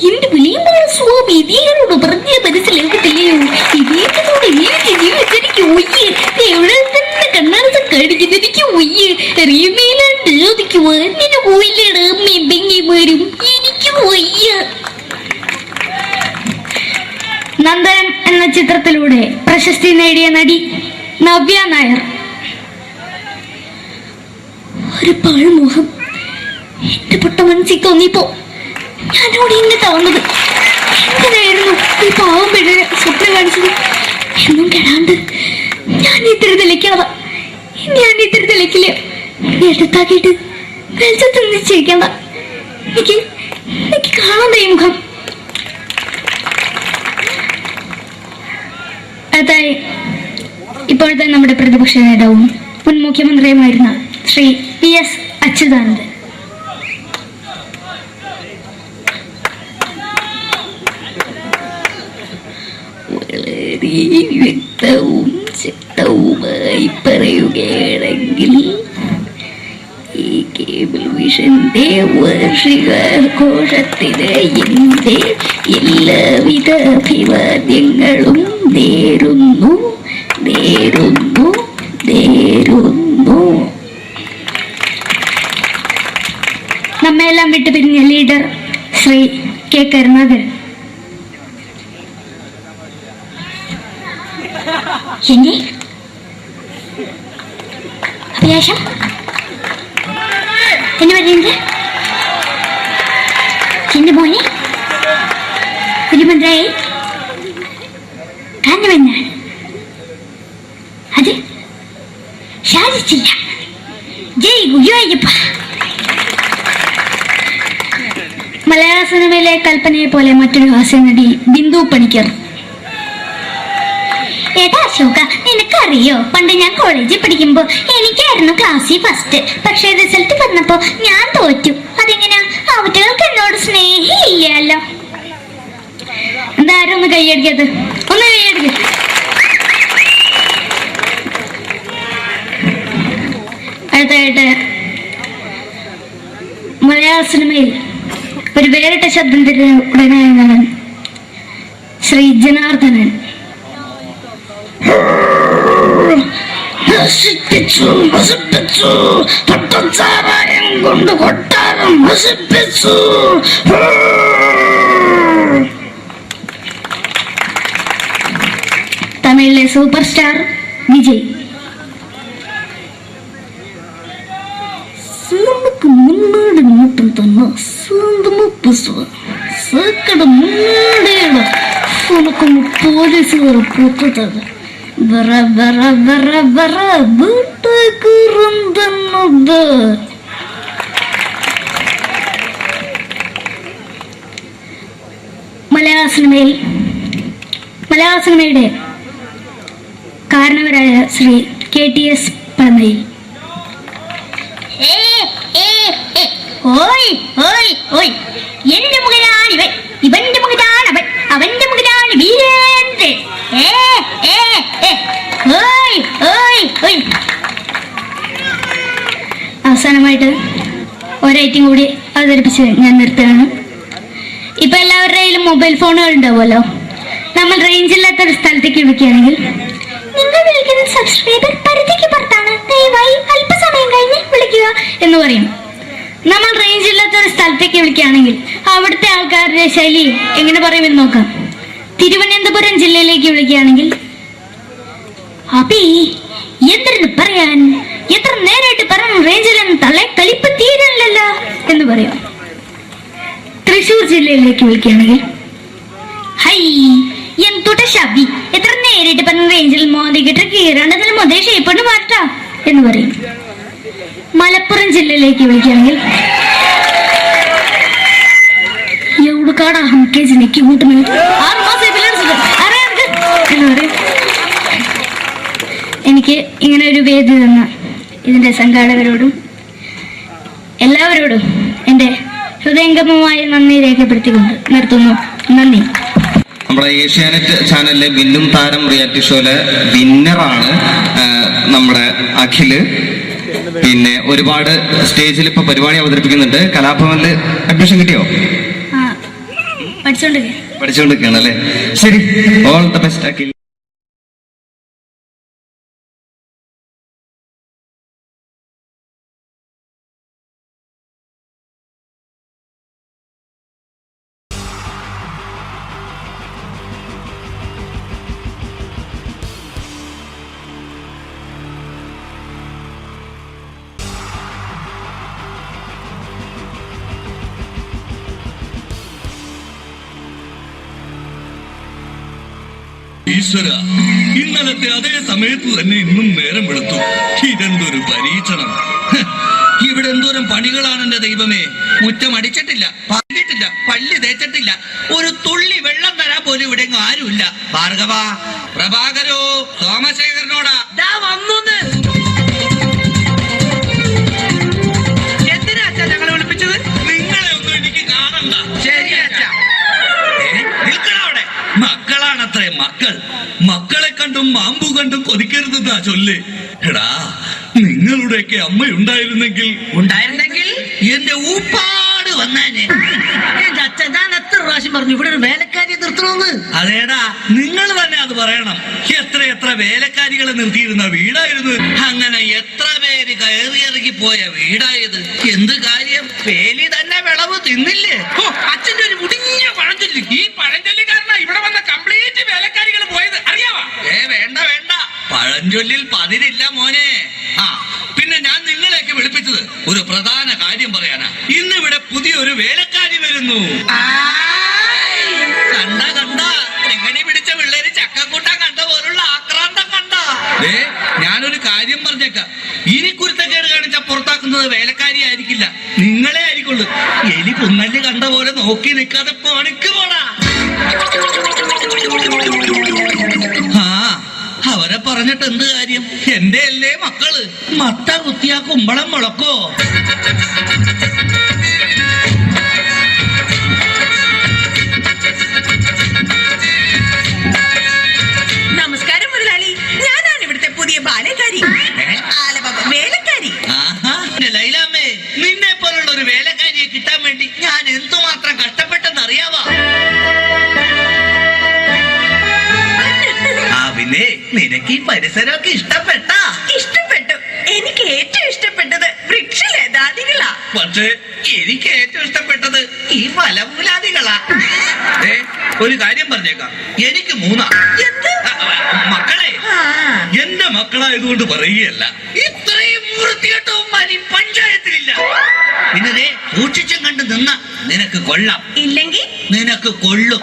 [SPEAKER 7] എന്റെ വിളിയുമ്പോൾ സ്വാമി ഇതിനോട് പറഞ്ഞ മനസ്സിലാകത്തില്ലയോ? ഇതിനോട് എനിക്ക് ജീവിച്ചിരിക്കും ഒയ്യ്. എവിടെ തന്നെ കണ്ണാറ കടിക്കുന്നതിരിക്കും ഒയ്യ്. റീമയിലാണ്ട് ചോദിക്കുവാ നിന്നെ പോയില്ലേടാ മെമ്പെങ്ങിമാരും. എനിക്ക് വയ്യ. നന്ദനം എന്ന ചിത്രത്തിലൂടെ പ്രശസ്തി നേടിയ നടി നവ്യ നായർ. ഒരു പാഴ്മുഖം എന്റെ പൊട്ട മനസ്സിൽ തോന്നിയപ്പോ ഞാനോട് ഇന്നിട്ടാ വന്നത്. എങ്ങനെയായിരുന്നു ഈ പാവം പെണ്ണിനെ സ്വപ്നം കാണിച്ചത്? എന്നും കെടാണ്ട് ഞാൻ ഇത്തിരി തെളിക്കണതാ. ഞാൻ ഇത്തിരി തെളിക്കില്ല. എടുത്താക്കിയിട്ട് വെളിച്ചത്തിൽ നിശ്ചയിക്കണ്ട. എനിക്ക് കാണാൻ ഈ മുഖം. അതായി ഇപ്പോഴത്തെ നമ്മുടെ പ്രതിപക്ഷ നേതാവും മുൻ മുഖ്യമന്ത്രിയുമായിരുന്ന ശ്രീ PS അച്യുതാനന്ദൻ.
[SPEAKER 12] വളരെ വ്യക്തവും ശക്തവുമായി പറയുകയാണെങ്കിൽ ഈ കേബിൾ വിഷന്റെ വാർഷികാഘോഷത്തിന് എന്റെ എല്ലാവിധ അഭിവാദ്യങ്ങളും നേരുന്നു.
[SPEAKER 7] നമ്മെല്ലാം വിട്ടുപിരിഞ്ഞ ലീഡർ ശ്രീ K. കരുണാകരൻ.
[SPEAKER 12] എന്റെ അഭിലാഷം എന്ന് പറയുന്നത് എന്റെ മോനെ തിരുമന്ത്രായി കാരണമെന്നാണ് അത് സാധിച്ചില്ല. ജയ് ഗുരുവായൂരപ്പ.
[SPEAKER 7] മലയാള സിനിമയിലെ കൽപ്പനയെ പോലെ മറ്റൊരു ഹാസ്യ നടി ബിന്ദു പണിക്കർ.
[SPEAKER 12] ഏട്ടാ അശോക, നിനക്കറിയോ പണ്ട് ഞാൻ കോളേജിൽ പഠിക്കുമ്പോ എനിക്കായിരുന്നു ക്ലാസ്സിൽ ഫസ്റ്റ്. പക്ഷെ റിസൾട്ട് വന്നപ്പോ ഞാൻ തോറ്റു. അതെങ്ങനെയാ? അവറ്റകൾക്ക് എന്നോട് സ്നേഹമില്ലല്ലോ.
[SPEAKER 7] എന്താരും ഒന്ന് കൈയടിക്കത്, ഒന്ന് കൈയടിക്ക. അടുത്തായിട്ട് മലയാള സിനിമയിൽ ഒരു വേറിട്ട ശബ്ദം ഉടനായ നടൻ ശ്രീ ജനാർദ്ദനൻ.
[SPEAKER 12] നശിപ്പിച്ചു പട്ടച്ചാരായം കൊണ്ട് കൊട്ടാരം നശിപ്പിച്ചു.
[SPEAKER 7] തമിഴിലെ സൂപ്പർ സ്റ്റാർ വിജയ്.
[SPEAKER 12] നമുക്ക് മുന്നാടി നോട്ടം തന്ന സേക്കട മുന്നാടിയുടെ ഉനക്കൊന്ന് പോലീസുകാർ പൊത്തത് ബറ ബറ ബറ ബറ വീട്ടുകുറുന്നത്.
[SPEAKER 7] മലയാള സിനിമയുടെ കാരണവരായ ശ്രീ KTS പഴമയിൽ.
[SPEAKER 12] എന്റെ മകനാണ് ഇവൻ, ഇവന്റെ മകനാണ് അവൻ, അവന്റെ മകനാണ് വീരേന്ദ്രൻ.
[SPEAKER 7] അവസാനമായിട്ട് ഒരൈറ്റം കൂടി അവതരിപ്പിച്ച് ഞാൻ നിർത്തുകയാണ്. ഇപ്പൊ എല്ലാവരുടെ കയ്യിലും മൊബൈൽ ഫോണുകൾ ഉണ്ടാവുമല്ലോ. നമ്മൾ റേഞ്ച് ഇല്ലാത്ത ഒരു സ്ഥലത്തേക്ക് വിളിക്കുകയാണെങ്കിൽ
[SPEAKER 12] നിങ്ങൾ വിളിക്കുന്ന സബ്സ്ക്രൈബർ പരിധിക്ക് പുറത്താണ്, ദയവായി അല്പസമയം കഴിഞ്ഞ് വിളിക്കുക
[SPEAKER 7] എന്ന് പറയും. നമ്മൾ റേഞ്ച് ഇല്ലാത്ത ഒരു സ്ഥലത്തേക്ക് വിളിക്കുകയാണെങ്കിൽ അവിടുത്തെ ആൾക്കാരുടെ ശൈലി എങ്ങനെ പറയുമെന്ന് നോക്കാം. തിരുവനന്തപുരം ജില്ലയിലേക്ക് വിളിക്കുകയാണെങ്കിൽ
[SPEAKER 12] അപ്പി എന്തിനു പറയാൻ, എത്ര നേരായിട്ട് പറഞ്ഞു റേഞ്ചിലെന്ന് തള്ളെ കളിപ്പ് തീരല്ലോ
[SPEAKER 7] എന്ന് പറയും. തൃശൂർ ജില്ലയിലേക്ക് വിളിക്കുകയാണെങ്കിൽ
[SPEAKER 12] ഹൈ എന്തുട്ട ശബി, എത്ര നേരിട്ട് പറഞ്ഞ റേഞ്ചിൽ മോദിക്കിട്ട് കീറേണ്ടതിൽ മുതൽ ഷേപ്പണ് മാറ്റാ
[SPEAKER 7] എന്ന് പറയും. മലപ്പുറം ജില്ലയിലേക്ക് വിളിക്കുകയാണെങ്കിൽ എവിടുക്കാടാ ഹംകേജിലേക്ക് കൂട്ടുന്നത് 6 മാസം എന്ന് പറയും. എനിക്ക് ഇങ്ങനെ ഒരു വേദി തന്ന ഇതിന്റെ സംഘാടകരോടും എല്ലാവരോടും എൻ്റെ ഹൃദയംഗമമായ നന്ദി രേഖപ്പെടുത്തിക്കൊണ്ട് നിർത്തുന്നു. നന്ദി.
[SPEAKER 13] നമ്മുടെ ഏഷ്യാനെറ്റ് ചാനലിലെ വില്ലും താരം റിയാലിറ്റി ഷോയിലെ വിന്നറാണ് നമ്മുടെ അഖില്. പിന്നെ ഒരുപാട് സ്റ്റേജിൽ ഇപ്പൊ പരിപാടി അവതരിപ്പിക്കുന്നുണ്ട്. കലാഭവനില് അഡ്മിഷൻ കിട്ടിയോ? പഠിച്ചോണ്ടിരിക്കുകയാണ് അല്ലേ? ശരി, ഓൾ ദ ബെസ്റ്റ് അഖിൽ.
[SPEAKER 10] ഈശ്വര, ഇന്നലത്തെ അതേ സമയത്ത് തന്നെ ഇന്നും നേരം വെളുത്തു. ഇതെന്തൊരു പരീക്ഷണം! ഇവിടെ എന്തോരം പണികളാണ് എന്റെ ദൈവമേ. മുറ്റം അടിച്ചിട്ടില്ല, പറഞ്ഞിട്ടില്ല, പല്ല് തേച്ചിട്ടില്ല, ഒരു തുള്ളി വെള്ളം തരാൻ പോലും ഇവിടെ ആരുമില്ല. ഭാർഗവ, പ്രഭാകരോ, സോമശേഖരനോടാ പാമ്പു കണ്ടും കൊതിക്കരുതെന്നാ ചൊല്ല്. എടാ, നിങ്ങളുടെയൊക്കെ അമ്മയുണ്ടായിരുന്നെങ്കിൽ
[SPEAKER 11] എന്റെ ഊപ്പാട് വന്നേനെ. എന്റെ അച്ഛൻ ഞാൻ എത്ര പ്രാവശ്യം പറഞ്ഞു ഇവിടെ ഒരു വേലക്കാരിയെ നിർത്തണമെന്ന്. അതേടാ, നിങ്ങൾ തന്നെ അത് പറയണം. എത്ര വേലക്കാരികളെ നിർത്തിയിരുന്ന വീടായിരുന്നു. അങ്ങനെ എത്ര പേര് കയറിയിറങ്ങി പോയ വീടായത്. എന്ത് കാര്യം, വേലി തന്നെ വിളവ് തിന്നില്ലേ? അച്ഛന്റെ ഒരു മുടിഞ്ഞ പഴഞ്ചൊല്ലി. ഈ പഴഞ്ചൊല്ലി കാരണം ഇവിടെ വന്ന കംപ്ലീറ്റ് വേലക്കാരികൾ പോയത് അറിയാവാ? വേണ്ട പഴഞ്ചൊല്ലിൽ പതിരില്ല മോനെ. പിന്നെ ഞാൻ നിങ്ങളെയൊക്കെ വിളിപ്പിച്ചത് ഒരു പ്രധാന കാര്യം പറയാനാ. ഇന്നിവിടെ പുതിയൊരു വേലക്കാരി വരുന്നു. കണ്ട എങ്ങനെ പിടിച്ച പിള്ളേര് ചക്കക്കൂട്ടം കണ്ട പോലുള്ള ആക്രാന്തം കണ്ട. ഞാനൊരു കാര്യം പറഞ്ഞേക്കാം, ഇനി കുരുത്തക്കേട് കാണിച്ച പുറത്താക്കുന്നത് വേലക്കാരി ആയിരിക്കില്ല, നിങ്ങളെ ആയിരിക്കുള്ളൂ. എലി പുന്നല്ലി കണ്ട പോലെ നോക്കി നിൽക്കാതെ പണിക്ക് പോടാ. അവരെ പറഞ്ഞിട്ട് എന്ത് കാര്യം? എന്റെ അല്ലേ മക്കള്. മത്ത കുത്തിയാ കുമ്പളം മുളക്കോ?
[SPEAKER 6] നമസ്കാരം മുതലാളി, ഞാനാണ് ഇവിടുത്തെ പുതിയ ബാലക്കാരി, വേലക്കാരി.
[SPEAKER 11] ലൈലാമ്മേ, നിന്നെ പോലുള്ള ഒരു വേലക്കാരിയെ കിട്ടാൻ വേണ്ടി ഞാൻ എന്തുമാത്രം കഷ്ടപ്പെട്ടെന്ന് അറിയാവാ? പിന്നെ നിനക്ക് ഈ പരിസരമൊക്കെ ഇഷ്ടപ്പെട്ടു.
[SPEAKER 6] എനിക്ക് ഏറ്റവും ഇഷ്ടപ്പെട്ടത് വൃക്ഷലതാദികളാ.
[SPEAKER 11] പക്ഷേ എനിക്ക് ഏറ്റവും ഇഷ്ടപ്പെട്ടത് ഈ ഫലമൂലാദികളാ. ഒരു കാര്യം പറഞ്ഞേക്കാം, എനിക്ക് 3 മക്കളെ. എന്റെ മക്കളായതുകൊണ്ട് പറയുകയല്ല, ഇത്രയും വൃത്തികെട്ടവന്മാർ ഈ പഞ്ചായത്തിലില്ല. പിന്നെ സൂക്ഷിച്ചും കണ്ട് നിന്ന നിനക്ക് കൊള്ളാം, ഇല്ലെങ്കിൽ നിനക്ക് കൊള്ളും.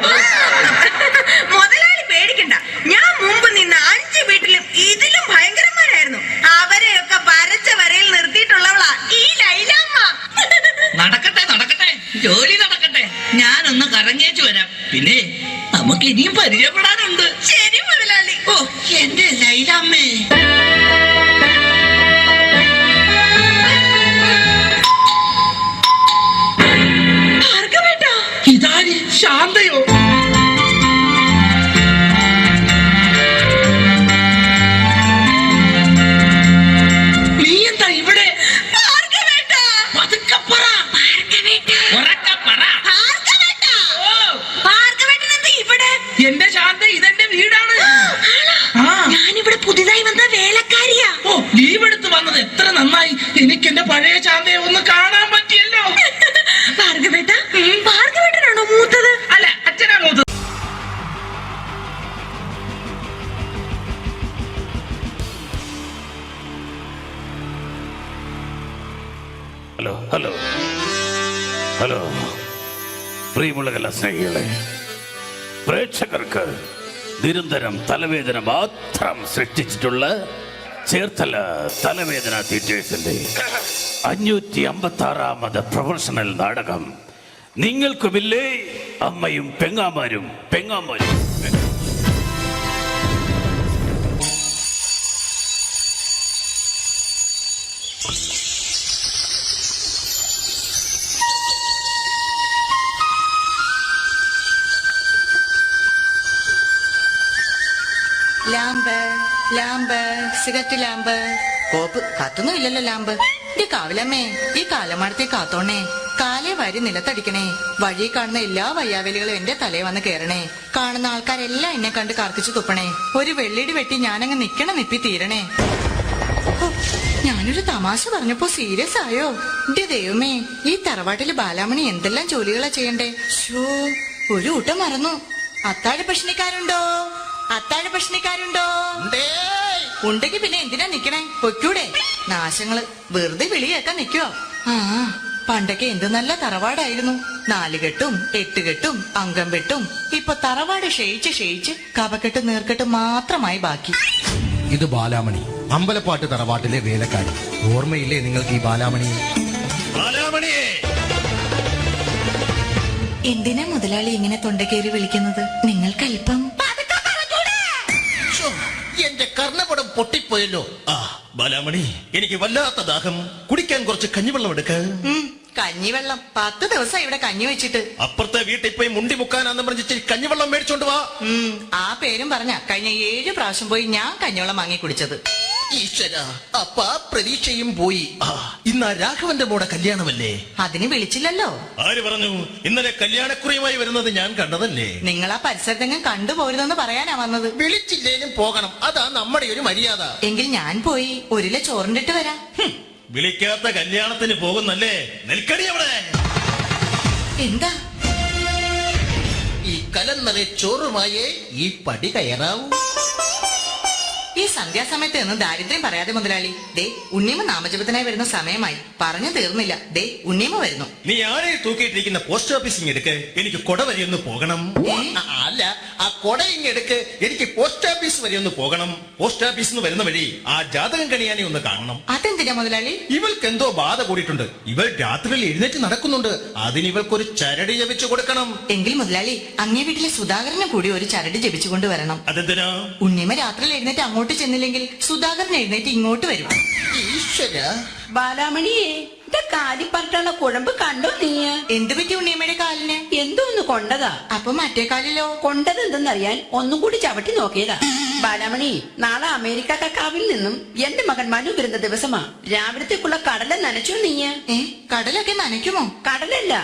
[SPEAKER 6] മുതലാളി പേടിക്കണ്ട, ഞാൻ മുമ്പ് നിന്ന 5 വീട്ടിലും ഇതിലും ഭയങ്കരന്മാരായിരുന്നു. അവരെയൊക്കെ വരച്ച വരയിൽ നിർത്തിയിട്ടുള്ളവളാ ഈ ലൈലാമ്മ.
[SPEAKER 11] നടക്കട്ടെ ജോലി നടക്കട്ടെ. ഞാനൊന്ന് കറങ്ങിയേച്ചു വരാം. പിന്നെ നമുക്ക് ഇനിയും പരിചയപ്പെടാനുണ്ട്.
[SPEAKER 6] ശരി മുതലാളി.
[SPEAKER 11] ഓ എന്റെ ലൈലാമ്മേ. ഇതാര്? ശാന്തയോ? നീ എന്താ ഇവിടെ? എന്റെ ശാന്ത, ഇതെന്റെ വീടാണ്.
[SPEAKER 6] ഞാനിവിടെ പുതിയതായി വന്ന വേലക്കാരിയാ.
[SPEAKER 11] ഓ, ലീവ് എടുത്ത് വന്നത് എത്ര നന്നായി. എനിക്ക് എന്റെ പഴയ ശാന്തയെ ഒന്ന് കാണാൻ പറ്റിയല്ലോ.
[SPEAKER 6] ഭാർഗവേട്ടനാണോ മൂത്തത്?
[SPEAKER 11] അല്ല, അച്ഛനാ മൂത്തത്.
[SPEAKER 14] ഹലോ പ്രിയമുള്ള കലാസ്നേഹികളെ, പ്രേക്ഷകർക്ക് നിരന്തരം തലവേദന മാത്രം സൃഷ്ടിച്ചിട്ടുള്ള ചേർത്തല തലവേദന തിയേറ്റേഴ്സിന്റെ 556ാമത് പ്രൊഫഷണൽ നാടകം നിങ്ങൾക്കുമില്ലേ അമ്മയും പെങ്ങാമാരും.
[SPEAKER 6] Lamp cigarette lamp. കോപ്പ് കത്തൊന്നും ഇല്ലല്ലോ ലാമ്പ്. ഈ കാവിലമ്മേ, ഈ കാലമാടത്തെ കാത്തോണേ. കാലേ വാരി നിലത്തടിക്കണേ. വഴി കാണുന്ന എല്ലാ വയ്യാവലികളും എന്റെ തലയിൽ വന്ന് കേറണേ. കാണുന്ന ആൾക്കാരെല്ലാം എന്നെ കണ്ട് കർക്കിച്ചു തുപ്പണേ. ഒരു വെള്ളിടി വെട്ടി ഞാനങ്ങ് നിപ്പി തീരണേ. ഞാനൊരു തമാശ പറഞ്ഞപ്പോ സീരിയസ് ആയോ? എന്റെ ദൈവമേ, ഈ തറവാട്ടില് ബാലാമണി എന്തെല്ലാം ജോലികളാ ചെയ്യണ്ടേ. ഒരു ഊട്ടം മറന്നു. അത്താഴ ഭക്ഷണിക്കാരുണ്ടോ? ഉണ്ടെങ്കിൽ പിന്നെ എന്തിനാ നിക്കണേ? പൊയ്ക്കൂടെ? നാശങ്ങള് വെറുതെ വിളി കേൾക്കാൻ നിക്കോ? പണ്ടൊക്കെ എന്ത് നല്ല തറവാടായിരുന്നു. 4 കെട്ടും 8 കെട്ടും അംഗം വെട്ടും. ഇപ്പൊ തറവാട് ക്ഷയിച്ച് കപക്കെട്ടും നീർക്കെട്ടും മാത്രമായി ബാക്കി.
[SPEAKER 15] ഇത് ബാലാമണി, അമ്പലപ്പാട്ട് തറവാട്ടിലെ വേലക്കാരി. ഓർമ്മയില്ലേ നിങ്ങൾക്ക് ഈ ബാലാമണി?
[SPEAKER 6] എന്തിനാ മുതലാളി ഇങ്ങനെ തൊണ്ടക്കേറി വിളിക്കുന്നത്? നിങ്ങൾക്കല്പം
[SPEAKER 15] എന്റെ കർണപടം പൊട്ടിപ്പോയല്ലോ. ബാലാമണി, എനിക്ക് വല്ലാത്ത ദാഹം. കുടിക്കാൻ കുറച്ച് കഞ്ഞിവെള്ളം എടുക്ക.
[SPEAKER 6] കഞ്ഞിവെള്ളം 10 ദിവസം ഇവിടെ കഞ്ഞി വെച്ചിട്ട്.
[SPEAKER 15] അപ്പുറത്തെ വീട്ടിൽ പോയി മുണ്ടി മുക്കാനാന്ന് പറഞ്ഞിട്ട് കഞ്ഞിവെള്ളം മേടിച്ചോണ്ട് വാ.
[SPEAKER 6] ആ പേരും പറഞ്ഞ കഴിഞ്ഞ 7 പ്രാവശ്യം പോയി ഞാൻ കഞ്ഞിവെള്ളം വാങ്ങി കുടിച്ചത്.
[SPEAKER 15] ഈശ്വര, അപ്പ പ്രതീക്ഷയും പോയി. ഇന്ന് രാഘവന്റെ മോടെ കല്യാണമല്ലേ?
[SPEAKER 6] അതിന് വിളിച്ചില്ലല്ലോ.
[SPEAKER 15] ആര് പറഞ്ഞു? ഇന്നലെ കല്യാണക്കുറിയുമായി വരുന്നത് ഞാൻ കണ്ടതല്ലേ.
[SPEAKER 6] നിങ്ങൾ ആ പരിസരത്തെങ്ങും കണ്ടുപോരുതെന്ന് പറയാനാ വന്നത്.
[SPEAKER 15] വിളിച്ചില്ലേലും പോകണം, അതാ നമ്മുടെ ഒരു മര്യാദ.
[SPEAKER 6] എങ്കിൽ ഞാൻ പോയി 1 കിലോ ചോറിണ്ടിട്ട് വരാം.
[SPEAKER 15] വിളിക്കാത്ത കല്യാണത്തിന് പോകുന്നല്ലേ? നിൽക്കടി അവിടെ.
[SPEAKER 6] എന്താ?
[SPEAKER 15] ഈ കലന്നറെ ചോറുമായേ ഈ പടി കയറാവൂ.
[SPEAKER 6] ഈ സന്ധ്യാസമയത്ത് നിന്ന് ദാരിദ്ര്യം പറയാതെ മുതലാളി. ദേ ഉണ്ണിമ നാമജപത്തിനായി വരുന്ന സമയമായി. പറഞ്ഞു തീർന്നില്ല. ദേ ഉണ്ണിമ വരുന്നു.
[SPEAKER 15] നീ ആരെ തൂക്കിയിട്ടിരിക്കുന്ന പോസ്റ്റ് ഓഫീസിങ് എടുക്ക്, എനിക്ക് കൊട വരെ ഒന്ന് പോകണം. അല്ല, ആ കൊട ഇങ്ങെടുക്ക്, എനിക്ക് പോസ്റ്റ് ഓഫീസ് വരെ ഒന്ന് പോകണം. പോസ്റ്റ് ഓഫീസിൽ നിന്ന് വരുന്ന വഴി ആ ജാതകം കണിയാനെ ഒന്ന് കാണണം.
[SPEAKER 6] അതെന്തിനാ മുതലാളി?
[SPEAKER 15] ഇവൾക്ക് എന്തോ ബാധ കൂടിയിട്ടുണ്ട്. ഇവൾ രാത്രിയിൽ എഴുന്നേറ്റ് നടക്കുന്നുണ്ട്. അതിന് ഇവൾക്കൊരു ചരട് ജപിച്ചു കൊടുക്കണം.
[SPEAKER 6] എങ്കിൽ മുതലാളി അങ്ങേ വീട്ടിലെ സുധാകരനെ കൂടി ഒരു ചരട് ജപിച്ചുകൊണ്ട് വരണം.
[SPEAKER 15] അതെന്തിനാ?
[SPEAKER 6] ഉണ്ണിമ രാത്രിയിൽ എഴുന്നേറ്റ് അങ്ങോട്ട് ചെന്നില്ലെങ്കിൽ സുധാകരൻ എഴുന്നേറ്റ് ഇങ്ങോട്ട് വരും.
[SPEAKER 15] ഈശ്വര.
[SPEAKER 16] ബാലാമണിയെ കാലി പറഞ്ഞുള്ള കുഴമ്പ് കണ്ടോ നീ?
[SPEAKER 6] എന്ത് പറ്റി ഉണ്ണിയമ്മയുടെ കാലിന്?
[SPEAKER 16] എന്തോന്ന് കൊണ്ടതാ?
[SPEAKER 6] അപ്പൊ മറ്റേ കാലിലോ?
[SPEAKER 16] കൊണ്ടത് എന്തെന്നറിയാൻ ഒന്നും കൂടി ചവിട്ടി നോക്കിയതാ. ബാലാമണി, നാളെ അമേരിക്ക കക്കാവിൽ നിന്നും എന്റെ മകൻ മനു വരുന്ന ദിവസമാ. രാവിലത്തേക്കുള്ള കടല നനച്ചോ നീ?
[SPEAKER 6] കടലൊക്കെ നനയ്ക്കുമോ?
[SPEAKER 16] കടലല്ല,